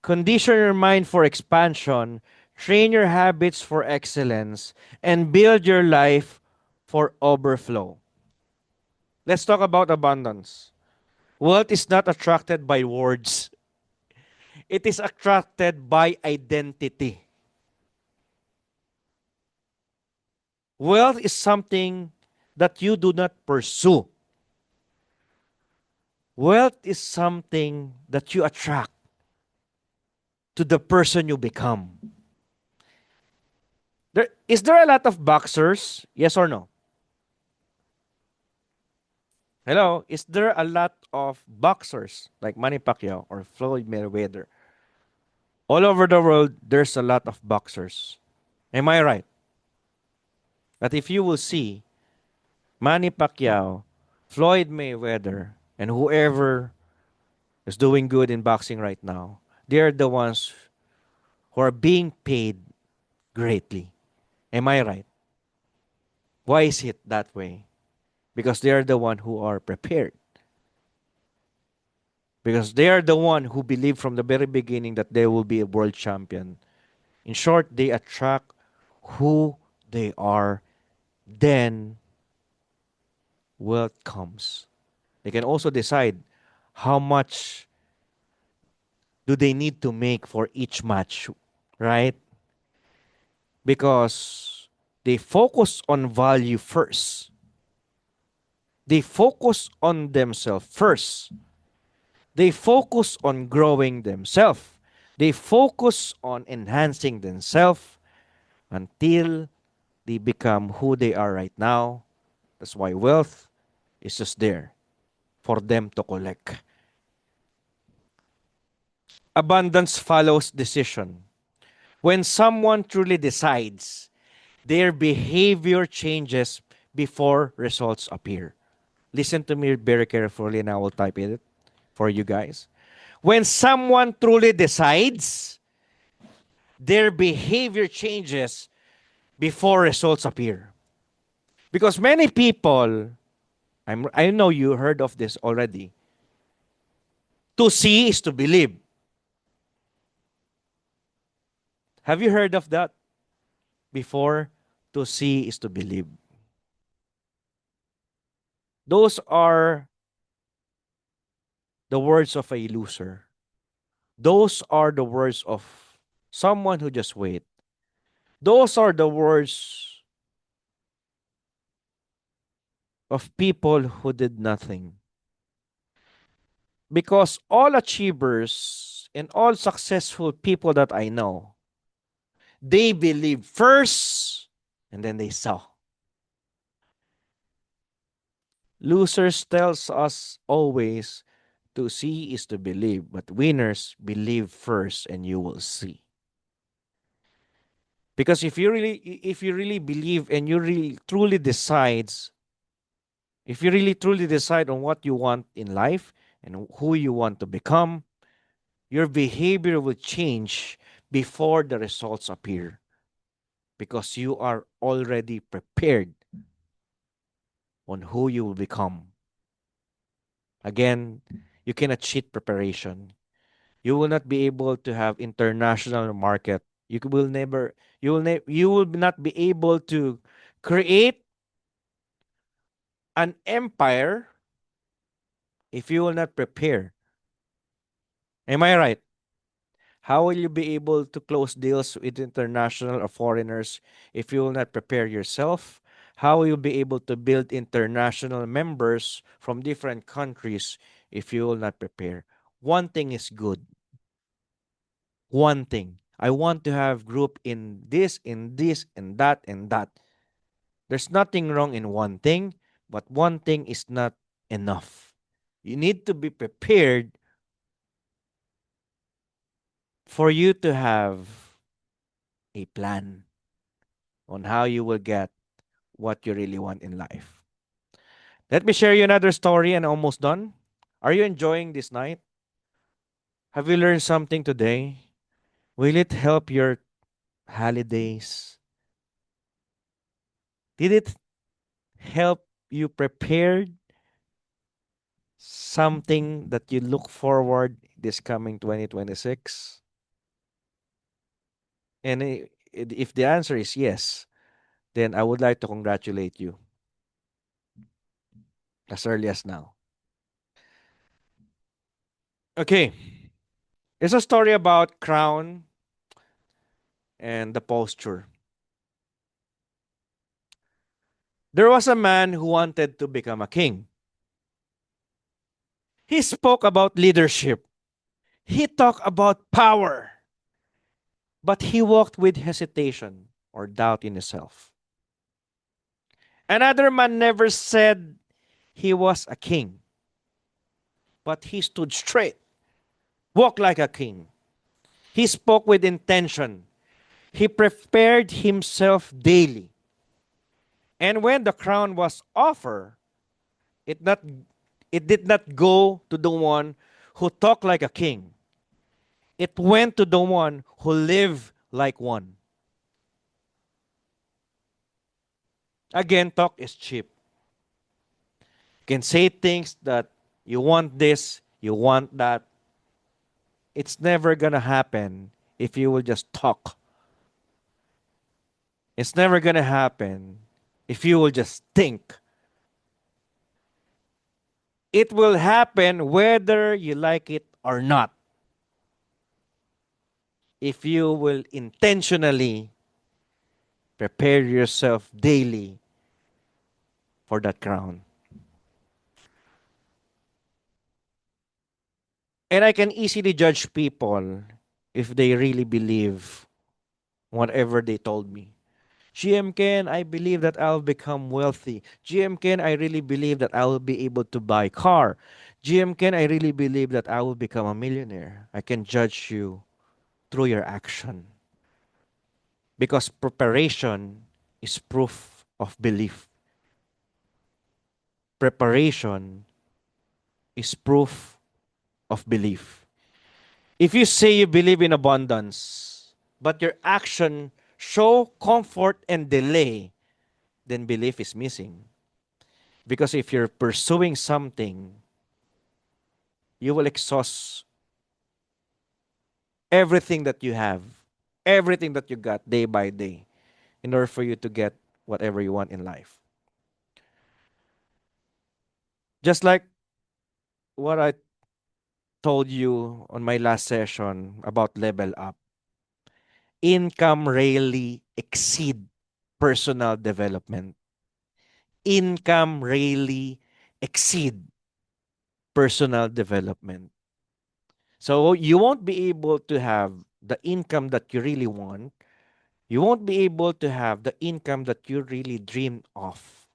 Speaker 2: Condition your mind for expansion, train your habits for excellence, and build your life for overflow. Let's talk about abundance. Wealth is not attracted by words, it is attracted by identity. Wealth is something that you do not pursue. Wealth is something that you attract to the person you become. Is there a lot of boxers? Yes or no? Hello? Is there a lot of boxers like Manny Pacquiao or Floyd Mayweather? All over the world, there's a lot of boxers. Am I right? But if you will see Manny Pacquiao, Floyd Mayweather, And whoever is doing good in boxing right now, they're the ones who are being paid greatly. Am I right? Why is it that way? Because they are the one who are prepared. Because they are the one who believe from the very beginning that they will be a world champion. In short, they attract who they are. Then wealth comes. They can also decide how much do they need to make for each match, right? Because they focus on value first. They focus on themselves first. They focus on growing themselves. They focus on enhancing themselves until they become who they are right now. That's why wealth is just there for them to collect. Abundance follows decision. When someone truly decides, their behavior changes before results appear. Listen to me very carefully and I will type it for you guys. When someone truly decides, their behavior changes before results appear. Because many people, I know you heard of this already. To see is to believe. Have you heard of that before? To see is to believe. Those are the words of a loser. Those are the words of someone who just wait. Those are the words of people who did nothing. Because all achievers and all successful people that I know, they believe first and then they saw. Losers tells us always to see is to believe, but winners believe first and you will see. Because if you really believe and you really truly decides, if you really truly decide on what you want in life and who you want to become, your behavior will change before the results appear because you are already prepared on who you will become. Again, you cannot cheat preparation. You will not be able to have international market. You will not be able to create an empire if you will not prepare. Am I right? How will you be able to close deals with international or foreigners if you will not prepare yourself? How will you be able to build international members from different countries if you will not prepare? One thing is good. One thing. I want to have group in this, and that, and that. There's nothing wrong in one thing, but one thing is not enough. You need to be prepared for you to have a plan on how you will get what you really want in life. Let me share you another story and almost done. Are you enjoying this night? Have you learned something today? Will it help your holidays? Did it help you prepare something that you look forward this coming 2026? And if the answer is yes, then I would like to congratulate you as early as now. Okay, it's a story about crown and the posture. There was a man who wanted to become a king. He spoke about leadership. He talked about power, but he walked with hesitation or doubt in himself. Another man never said he was a king, but he stood straight, walked like a king. He spoke with intention. He prepared himself daily. And when the crown was offered, it not It did not go to the one who talked like a king. It went to the one who lived like one. Again, talk is cheap. You can say things that you want this, you want that. It's never going to happen if you will just talk. It's never going to happen if you will just think. It will happen whether you like it or not. If you will intentionally prepare yourself daily for that crown. And I can easily judge people if they really believe whatever they told me. GM Ken, I believe that I'll become wealthy. GM Ken, I really believe that I will be able to buy car. GM Ken, I really believe that I will become a millionaire. I can judge you through your action because preparation is proof of belief. Preparation is proof of belief. If you say you believe in abundance, but your action show comfort and delay, then belief is missing. Because if you're pursuing something, you will exhaust everything that you have, everything that you got day by day, in order for you to get whatever you want in life. Just like what I told you on my last session about level up, income rarely exceed personal development. Income rarely exceed personal development. So you won't be able to have the income that you really want. You won't be able to have the income that you really dream of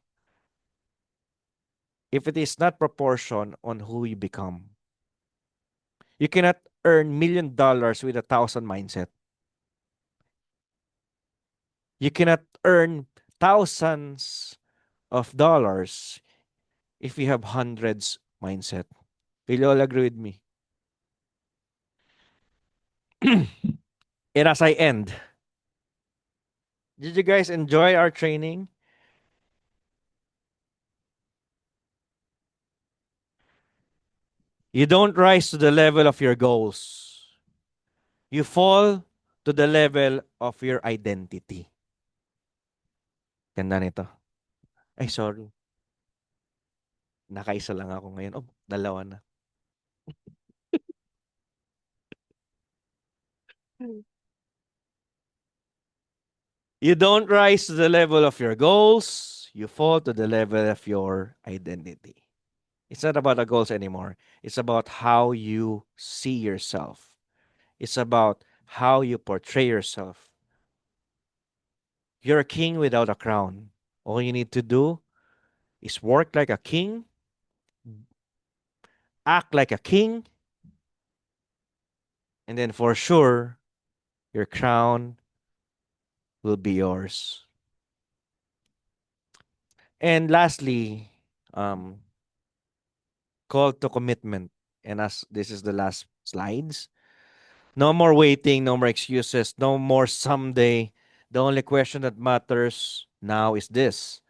Speaker 2: if it is not proportion on who you become. You cannot earn $1 million with 1,000 mindset. You cannot earn thousands of dollars if you have hundreds mindset. Will you all agree with me? And as I end, did you guys enjoy our training? You don't rise to the level of your goals. You fall to the level of your identity. Ganda nito. Ay, sorry. Nakaisa lang ako ngayon. Oh, dalawa na. You don't rise to the level of your goals. You fall to the level of your identity. It's not about the goals anymore. It's about how you see yourself. It's about how you portray yourself. You're a king without a crown. All you need to do is work like a king, act like a king, and then for sure, your crown will be yours. And lastly, um, call to commitment. And as this is the last slides, no more waiting, no more excuses, no more someday. The only question that matters now is this: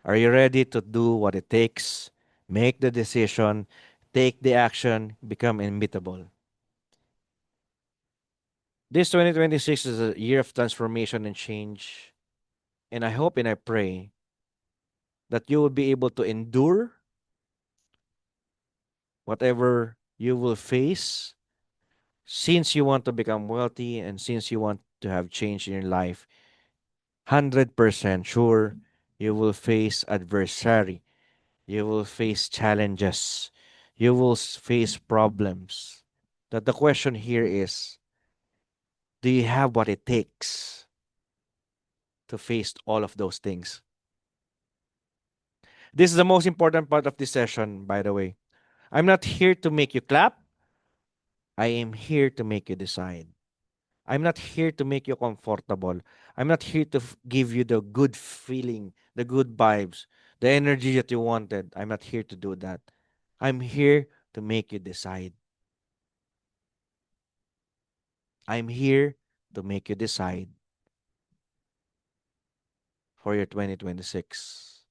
Speaker 2: are you ready to do what it takes? Make the decision, take the action, become immutable. This 2026 is a year of transformation and change. And I hope and I pray that you will be able to endure whatever you will face since you want to become wealthy and since you want to have change in your life. 100% sure you will face adversary, you will face challenges, you will face problems. That the question here is, do you have what it takes to face all of those things? This is the most important part of this session, by the way. I'm not here to make you clap. I am here to make you decide. I'm not here to make you comfortable. I'm not here to give you the good feeling, the good vibes, the energy that you wanted. I'm not here to do that. I'm here to make you decide. I'm here to make you decide for your 2026.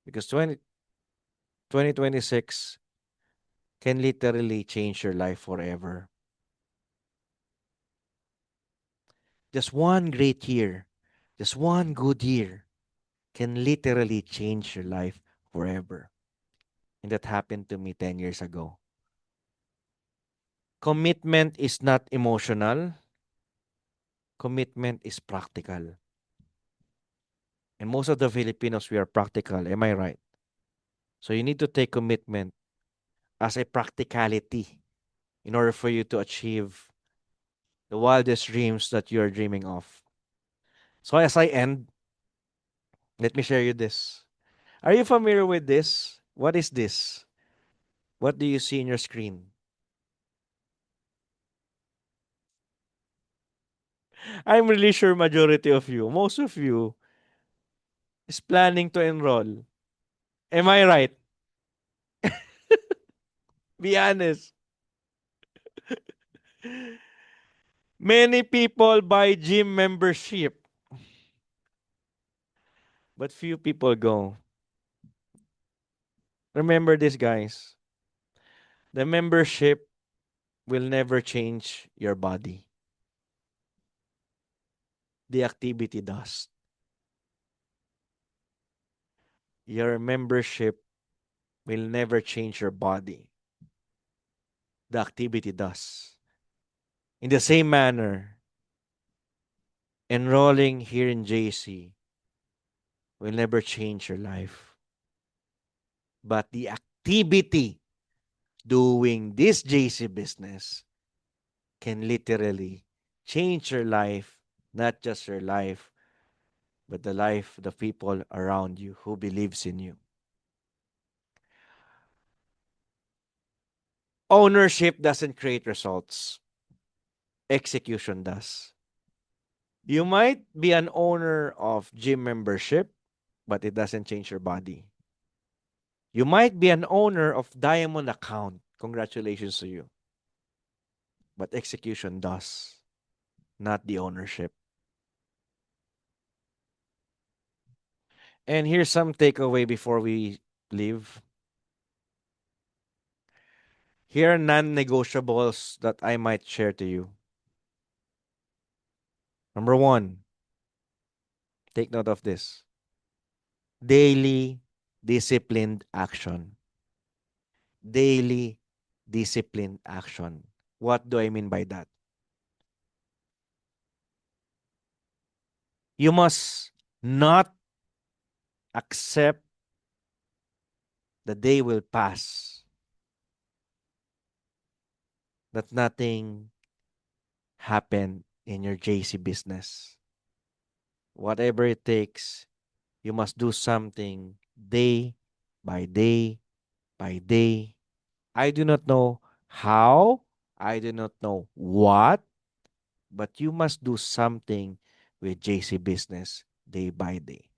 Speaker 2: Because 2026 can literally change your life forever. Just one great year, just one good year can literally change your life forever. And that happened to me 10 years ago. Commitment is not emotional, commitment is practical. And most of the Filipinos, we are practical. Am I right? So you need to take commitment as a practicality in order for you to achieve the wildest dreams that you are dreaming of. So as I end, let me share you this. Are you familiar with this? What is this? What do you see in your screen? I'm really sure majority of you, most of you, is planning to enroll. Am I right? Be honest. Many people buy gym membership, but few people go. Remember this, guys. The membership will never change your body. The activity does. Your membership will never change your body. The activity does. In the same manner, enrolling here in JC will never change your life. But the activity doing this JC business can literally change your life, not just your life, but the life of the people around you who believes in you. Ownership doesn't create results. Execution does. You might be an owner of gym membership, but it doesn't change your body. You might be an owner of diamond account. Congratulations to you. But execution does, not the ownership. And here's some takeaway before we leave. Here are non-negotiables that I might share to you. Number one, take note of this. Daily disciplined action. Daily disciplined action. What do I mean by that? You must not accept the day will pass, that nothing happened in your JC business. Whatever it takes, you must do something day by day by day. I do not know how, I do not know what, but you must do something with JC business day by day.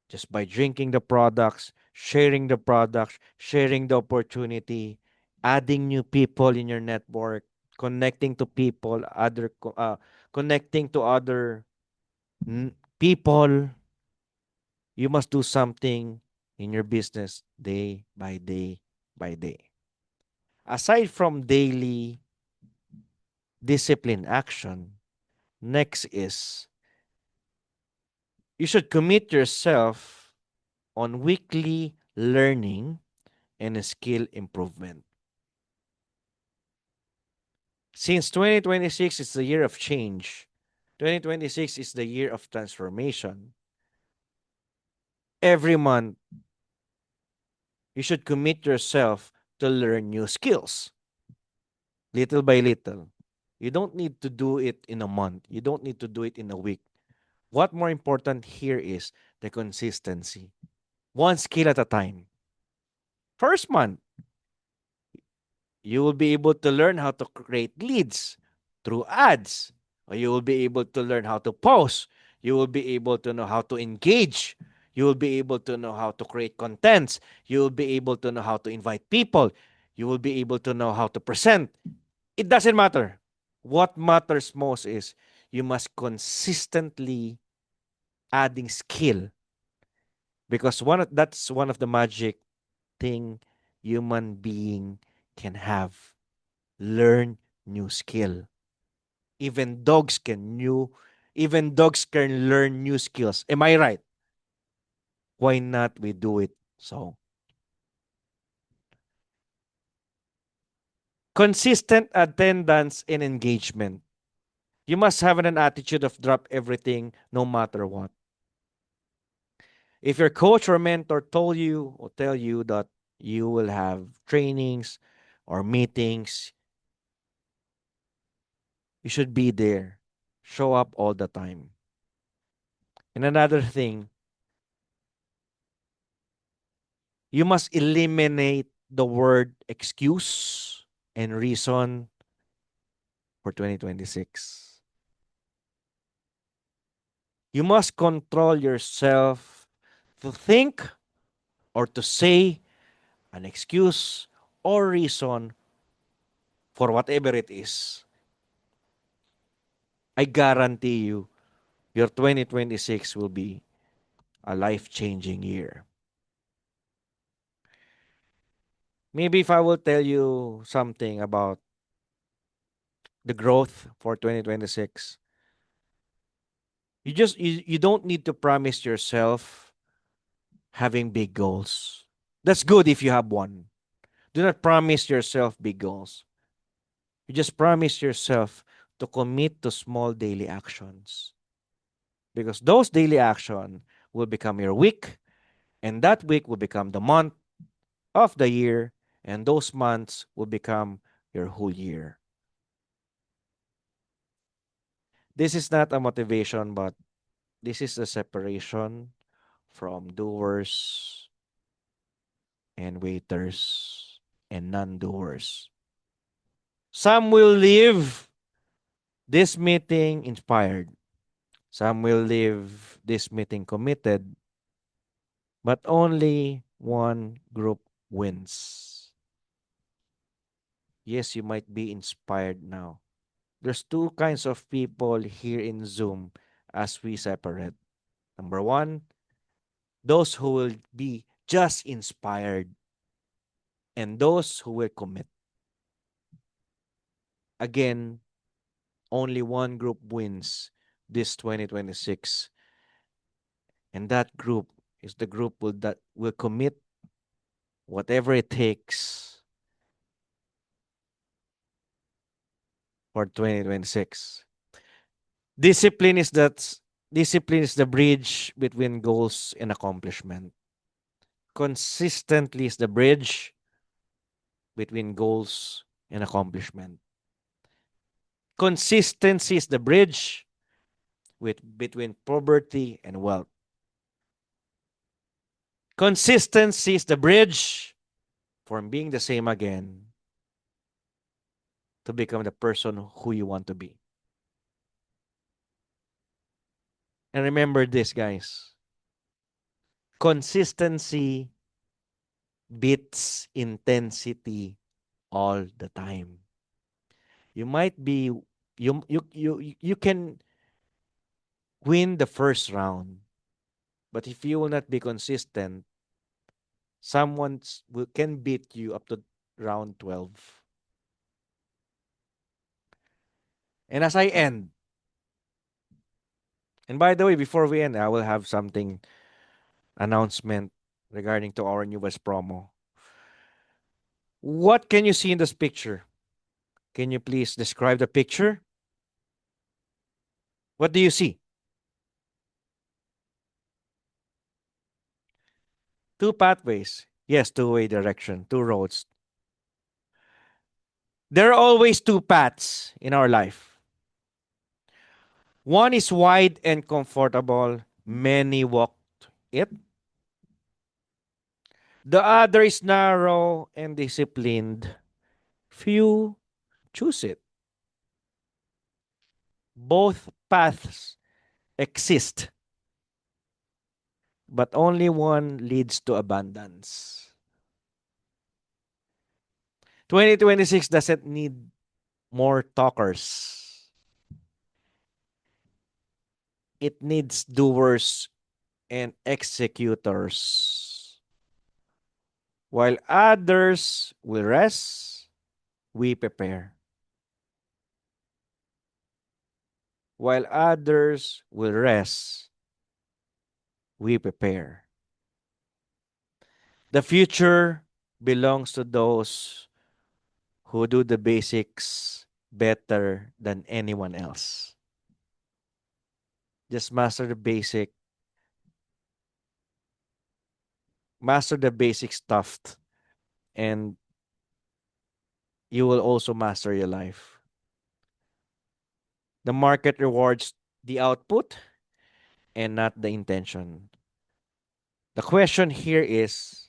Speaker 2: Just by drinking the products, sharing the opportunity, adding new people in your network, connecting to people, connecting to other people. You must do something in your business day by day by day. Aside from daily discipline action, next is you should commit yourself on weekly learning and skill improvement. Since 2026 is the year of change, 2026 is the year of transformation. Every month, you should commit yourself to learn new skills, little by little. You don't need to do it in a month. You don't need to do it in a week. What more important here is the consistency. One skill at a time. First month, you will be able to learn how to create leads through ads. Or you will be able to learn how to post. You will be able to know how to engage. You will be able to know how to create contents. You will be able to know how to invite people. You will be able to know how to present. It doesn't matter. What matters most is you must consistently adding skill, because that's one of the magic thing human being can have. Learn new skill. Even dogs can new Even dogs can learn new skills. Am I right? Why not we do it? So, consistent attendance and engagement. You must have an attitude of drop everything no matter what. If your coach or mentor told you or tell you that you will have trainings or meetings, you should be there. Show up all the time. And another thing, you must eliminate the word excuse and reason for 2026. You must control yourself to think or to say an excuse or reason for whatever it is. I guarantee you, your 2026 will be a life changing year. Maybe if I will tell you something about the growth for 2026, you don't need to promise yourself having big goals. That's good if you have one. Do not promise yourself big goals. You just promise yourself to commit to small daily actions, because those daily action will become your week, and that week will become the month of the year, and those months will become your whole year. This is not a motivation, but this is a separation from doers and waiters and non-doers. Some will leave this meeting inspired. Some will leave this meeting committed, but only one group wins. Yes, you might be inspired now. There's two kinds of people here in Zoom as we separate. Number one, those who will be just inspired, and those who will commit. Again, only one group wins this 2026, and that group is the group that will commit whatever it takes for 2026. Discipline is that Discipline is the bridge between goals and accomplishment. Consistently is the bridge between goals and accomplishment. Consistency is the bridge between poverty and wealth. Consistency is the bridge from being the same again to become the person who you want to be. And remember this, guys. Consistency beats intensity all the time. You might be you can win the first round, but if you will not be consistent, can beat you up to round 12. And as I end, and by the way, before we end, I will have something announcement regarding to our newest promo. What can you see in this picture? Can you please describe the picture? What do you see? Two pathways. Yes, two-way direction, two roads. There are always two paths in our life. One is wide and comfortable. Many walk it. The other is narrow and disciplined. Few choose it. Both paths exist. but only one leads to abundance. 2026 doesn't need more talkers, it needs doers and executors. While others will rest, we prepare. While others will rest, we prepare. The future belongs to those who do the basics better than anyone else. Just master the basic stuff, and you will also master your life. The market rewards the output and not the intention. The question here is,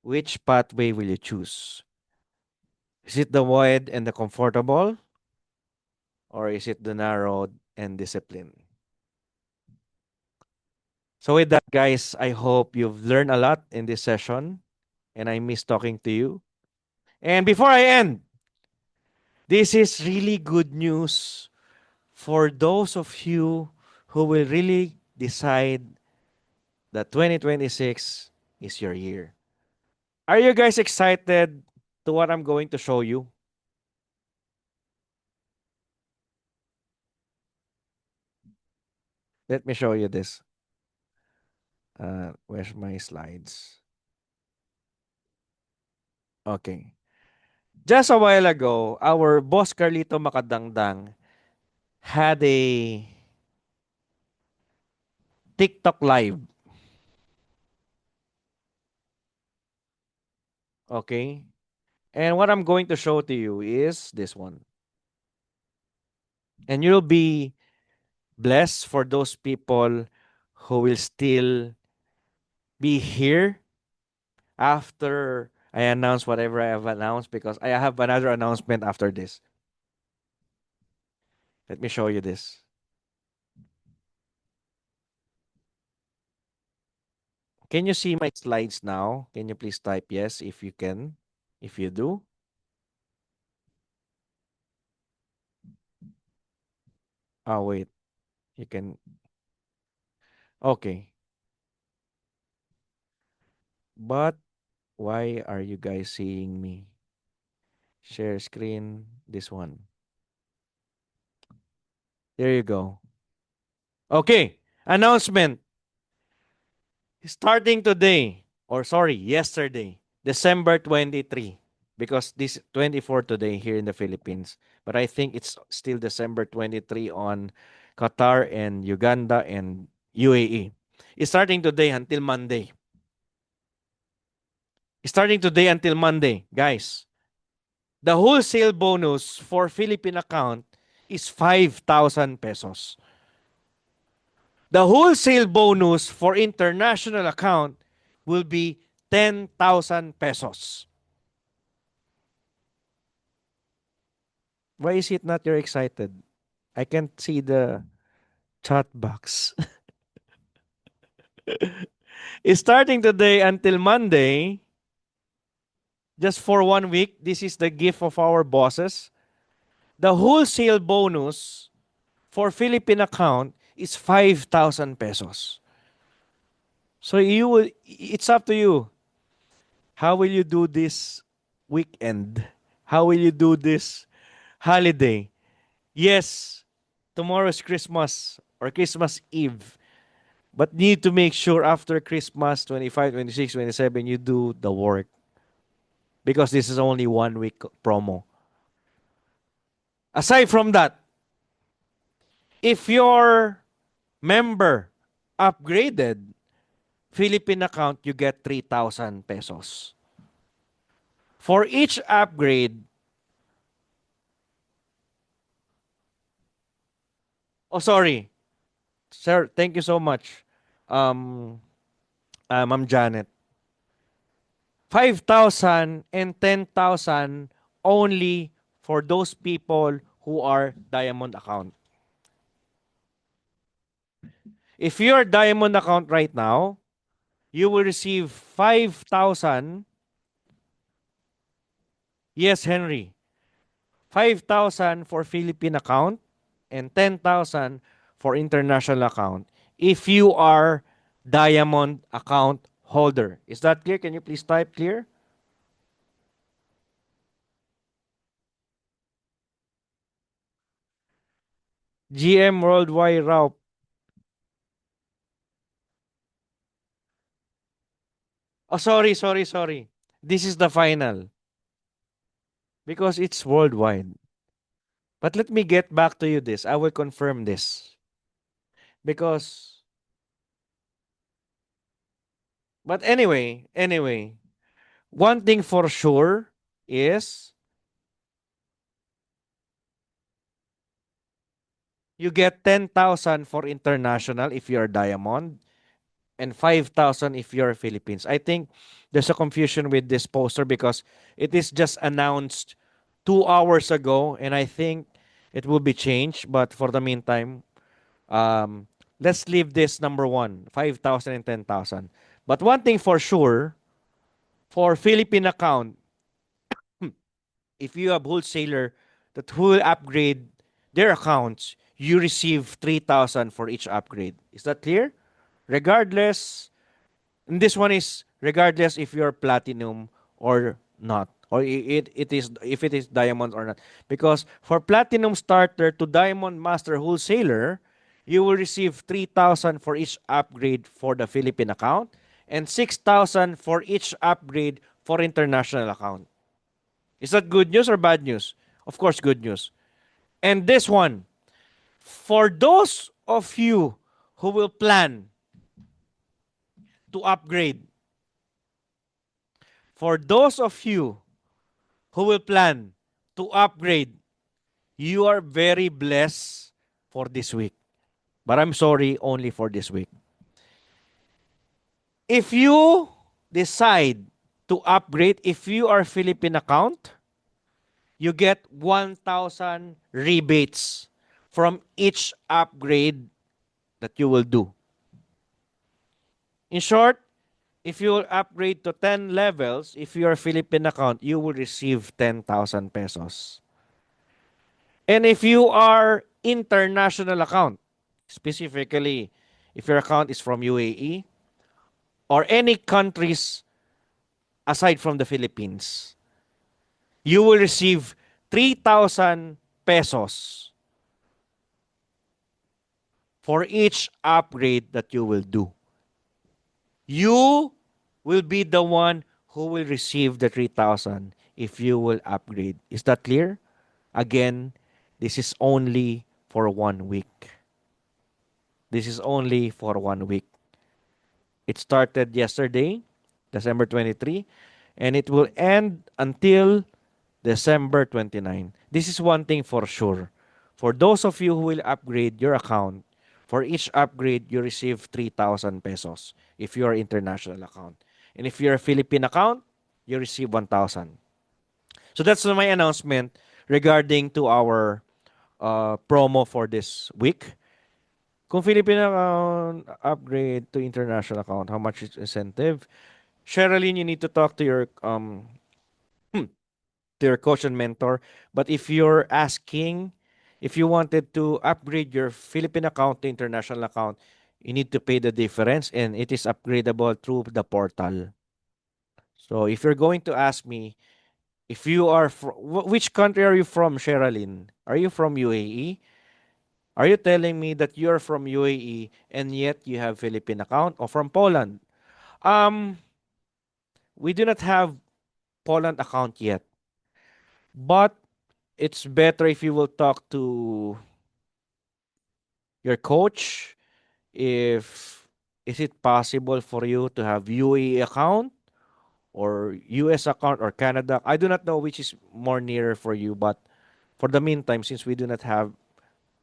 Speaker 2: which pathway will you choose? Is it the wide and the comfortable, or is it the narrowed and disciplined? So, with that, guys, I hope you've learned a lot in this session, and I miss talking to you. And before I end, this is really good news for those of you who will really decide that 2026 is your year. Are you guys excited to what I'm going to show you? Let me show you this. Where's my slides? Okay. Just a while ago, our boss Carlito Makadangdang had a TikTok live. Okay. And what I'm going to show to you is this one. And you'll be blessed for those people who will still be here after I announce whatever I have announced, because I have another announcement after this. Let me show you this. Can you see my slides now? Can you please type yes if you can? If you do. Oh, wait. You can. Okay. But why are you guys seeing me? Share screen. This one. There you go. Okay. Announcement. Starting today, or sorry, yesterday, December 23, because this 24 today here in the Philippines, but I think it's still December 23 on Qatar and Uganda and UAE. It's starting today until Monday. Starting today until Monday, guys. The wholesale bonus for Philippine account is 5,000 pesos. The wholesale bonus for international account will be 10,000 pesos. Why is it not you're excited? I can't see the chat box. It's starting today until Monday, just for 1 week. This is the gift of our bosses. The wholesale bonus for Philippine account is 5,000 pesos. So it's up to you. How will you do this weekend? How will you do this holiday? Yes, tomorrow is Christmas or Christmas Eve. But need to make sure after Christmas 25, 26, 27, you do the work. Because this is only 1 week promo. Aside from that, if your member upgraded Philippine account, you get 3,000 pesos. For each upgrade, oh sorry, sir, thank you so much. Um, Ma'am Janet. 5,000 and 10,000 only for those people who are diamond account. If your diamond account right now, you will receive 5,000. Yes, Henry. 5,000 for Philippine account and 10,000 for international account if you are diamond account holder. Is that clear? Can you please type clear? GM Worldwide Route. Oh, sorry. This is the final because it's worldwide. But let me get back to you this. I will confirm this because, but anyway, one thing for sure is you get 10,000 for international if you're diamond and 5,000 if you're Philippines. I think there's a confusion with this poster because it is just announced 2 hours ago and I think it will be changed. But for the meantime, um, let's leave this number one, 5,000 and 10,000. But one thing for sure, for Philippine account, if you have wholesaler that will upgrade their accounts, you receive 3,000 for each upgrade. Is that clear? Regardless, and this one is regardless if you're platinum or not, or it is if it is diamond or not. Because for platinum starter to diamond master wholesaler, you will receive 3,000 for each upgrade for the Philippine account and 6,000 for each upgrade for international account. Is that good news or bad news? Of course, good news. And this one, for those of you who will plan to upgrade, for those of you who will plan to upgrade, you are very blessed for this week. But I'm sorry, only for this week. If you decide to upgrade, if you are Philippine account, you get 1,000 rebates from each upgrade that you will do. In short, if you will upgrade to 10 levels, if you are Philippine account, you will receive 10,000 pesos. And if you are international account, specifically if your account is from UAE or any countries aside from the Philippines, you will receive 3,000 pesos for each upgrade that you will do. You will be the one who will receive the 3,000 if you will upgrade. Is that clear? Again, this is only for 1 week. This is only for 1 week. It started yesterday, December 23, and it will end until December 29. This is one thing for sure. For those of you who will upgrade your account, for each upgrade, you receive 3,000 pesos if you are international account. And if you're a Philippine account, you receive 1,000. So that's my announcement regarding to our promo for this week. Kung Philippine account, upgrade to international account, how much is incentive? Sherilyn, you need to talk to your coach and mentor. But if you're asking, if you wanted to upgrade your Philippine account to international account, you need to pay the difference and it is upgradable through the portal. So if you're going to ask me, if you are which country are you from, Sherilyn? Are you from UAE? Are you telling me that you're from UAE and yet you have Philippine account or from Poland? Um, we do not have Poland account yet, but it's better if you will talk to your coach if is it possible for you to have UAE account or US account or Canada. I do not know which is more nearer for you, but for the meantime, since we do not have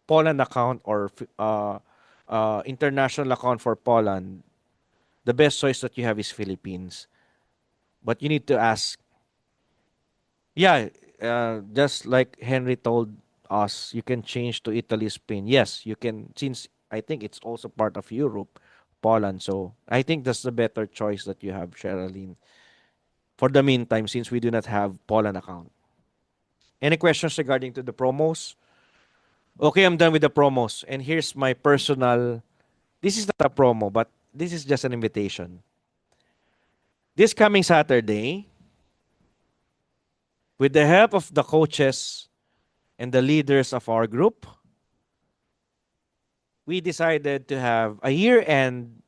Speaker 2: Poland account or international account for Poland, the best choice that you have is Philippines. But you need to ask. Yeah, just like Henry told us, you can change to Italy, Spain. Yes, you can. Since I think it's also part of Europe, Poland. So I think that's the better choice that you have, Sherilyn, for the meantime, since we do not have Poland account. Any questions regarding to the promos? Okay, I'm done with the promos. And here's my personal, this is not a promo, but this is just an invitation. This coming Saturday, with the help of the coaches and the leaders of our group, we decided to have a year-end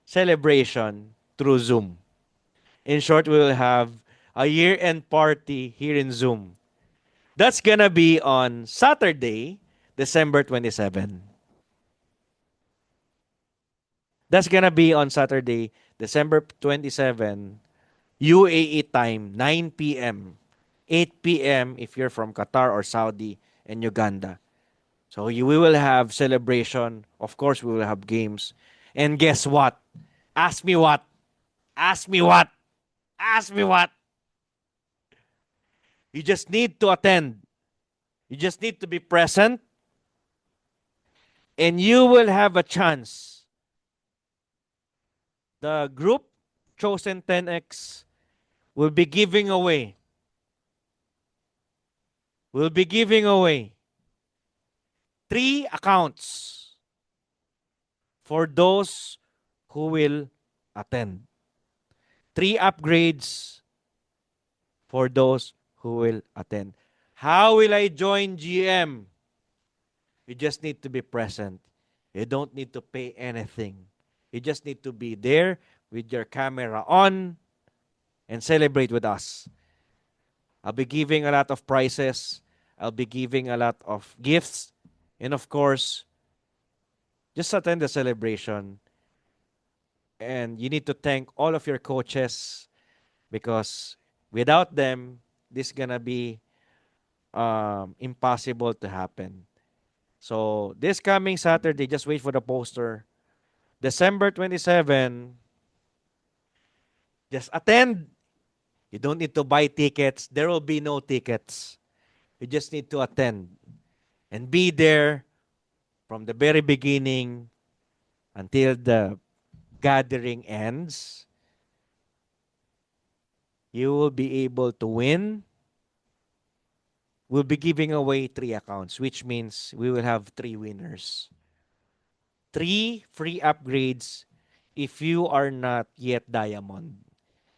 Speaker 2: celebration through Zoom. In short, we will have a year-end party here in Zoom. That's gonna be on Saturday, December 27. That's gonna be on Saturday, December 27, UAE time, 9 p.m. 8 p.m. if you're from Qatar or Saudi and Uganda. So we will have celebration. Of course, we will have games. And guess what? Ask me what? Ask me what? Ask me what? You just need to attend. You just need to be present, and you will have a chance. The group Chosen 10X will be giving away. Will be giving away 3 accounts for those who will attend. 3 upgrades for those who will attend. How will I join GM? You just need to be present. You don't need to pay anything. You just need to be there with your camera on and celebrate with us. I'll be giving a lot of prizes. I'll be giving a lot of gifts. And of course, just attend the celebration. And you need to thank all of your coaches because without them, this is gonna be impossible to happen. So this coming Saturday, just wait for the poster. December 27, just attend. You don't need to buy tickets. There will be no tickets. You just need to attend and be there from the very beginning until the gathering ends. You will be able to win. We'll be giving away 3 accounts, which means we will have 3 winners. 3 free upgrades if you are not yet diamond.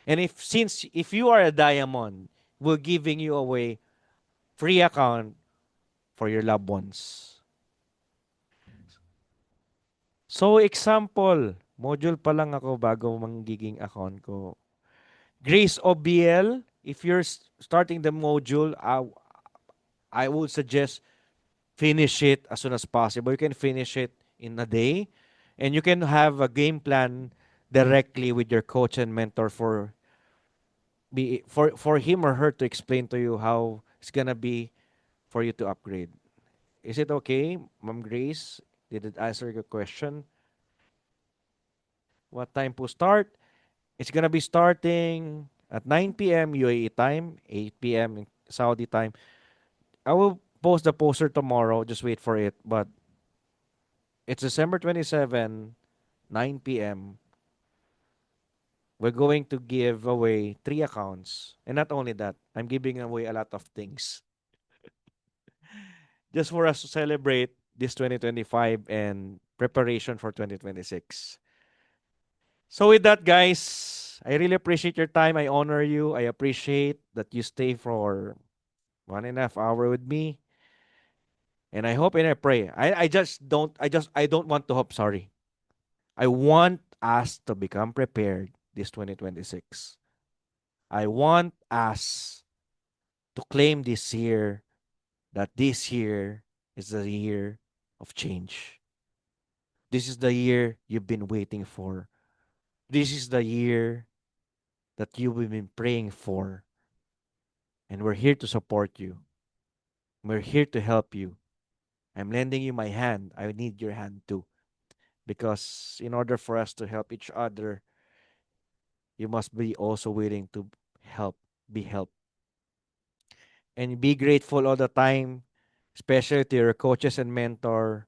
Speaker 2: And if you are a diamond, we're giving you away free account for your loved ones. So example, module pa lang ako bago manggiging account ko. Grace OBL, if you're starting the module, I would suggest finish it as soon as possible. You can finish it in a day and you can have a game plan directly with your coach and mentor for him or her to explain to you how it's gonna be for you to upgrade. Is it okay, Ma'am Grace? Did it answer your question? What time to start? It's gonna be starting at 9 p.m. UAE time, 8 p.m. in Saudi time. I will post the poster tomorrow. Just wait for it. But it's December 27, 9 p.m. We're going to give away 3 accounts. And not only that, I'm giving away a lot of things just for us to celebrate this 2025 and preparation for 2026. So with that, guys, I really appreciate your time. I honor you. I appreciate that you stay for 1.5 hours with me. And I hope and I pray. I don't want to hope, sorry. I want us to become prepared this 2026. I want us to claim this year that this year is the year of change. This is the year you've been waiting for. This is the year that you've been praying for. And we're here to support you. We're here to help you. I'm lending you my hand. I need your hand too. Because in order for us to help each other, you must be also willing to help, be helped. And be grateful all the time, especially to your coaches and mentor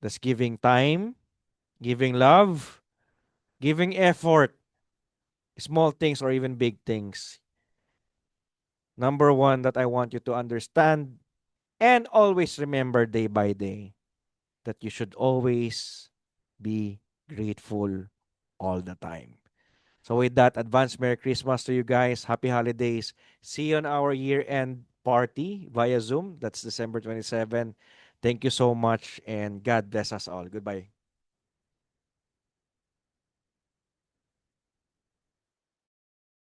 Speaker 2: That's giving time, giving love, giving effort, small things or even big things. Number one that I want you to understand and always remember day by day that you should always be grateful all the time. So with that, advance Merry Christmas to you guys. Happy holidays. See you on our year-end party via Zoom. That's December 27. Thank you so much and God bless us all. Goodbye.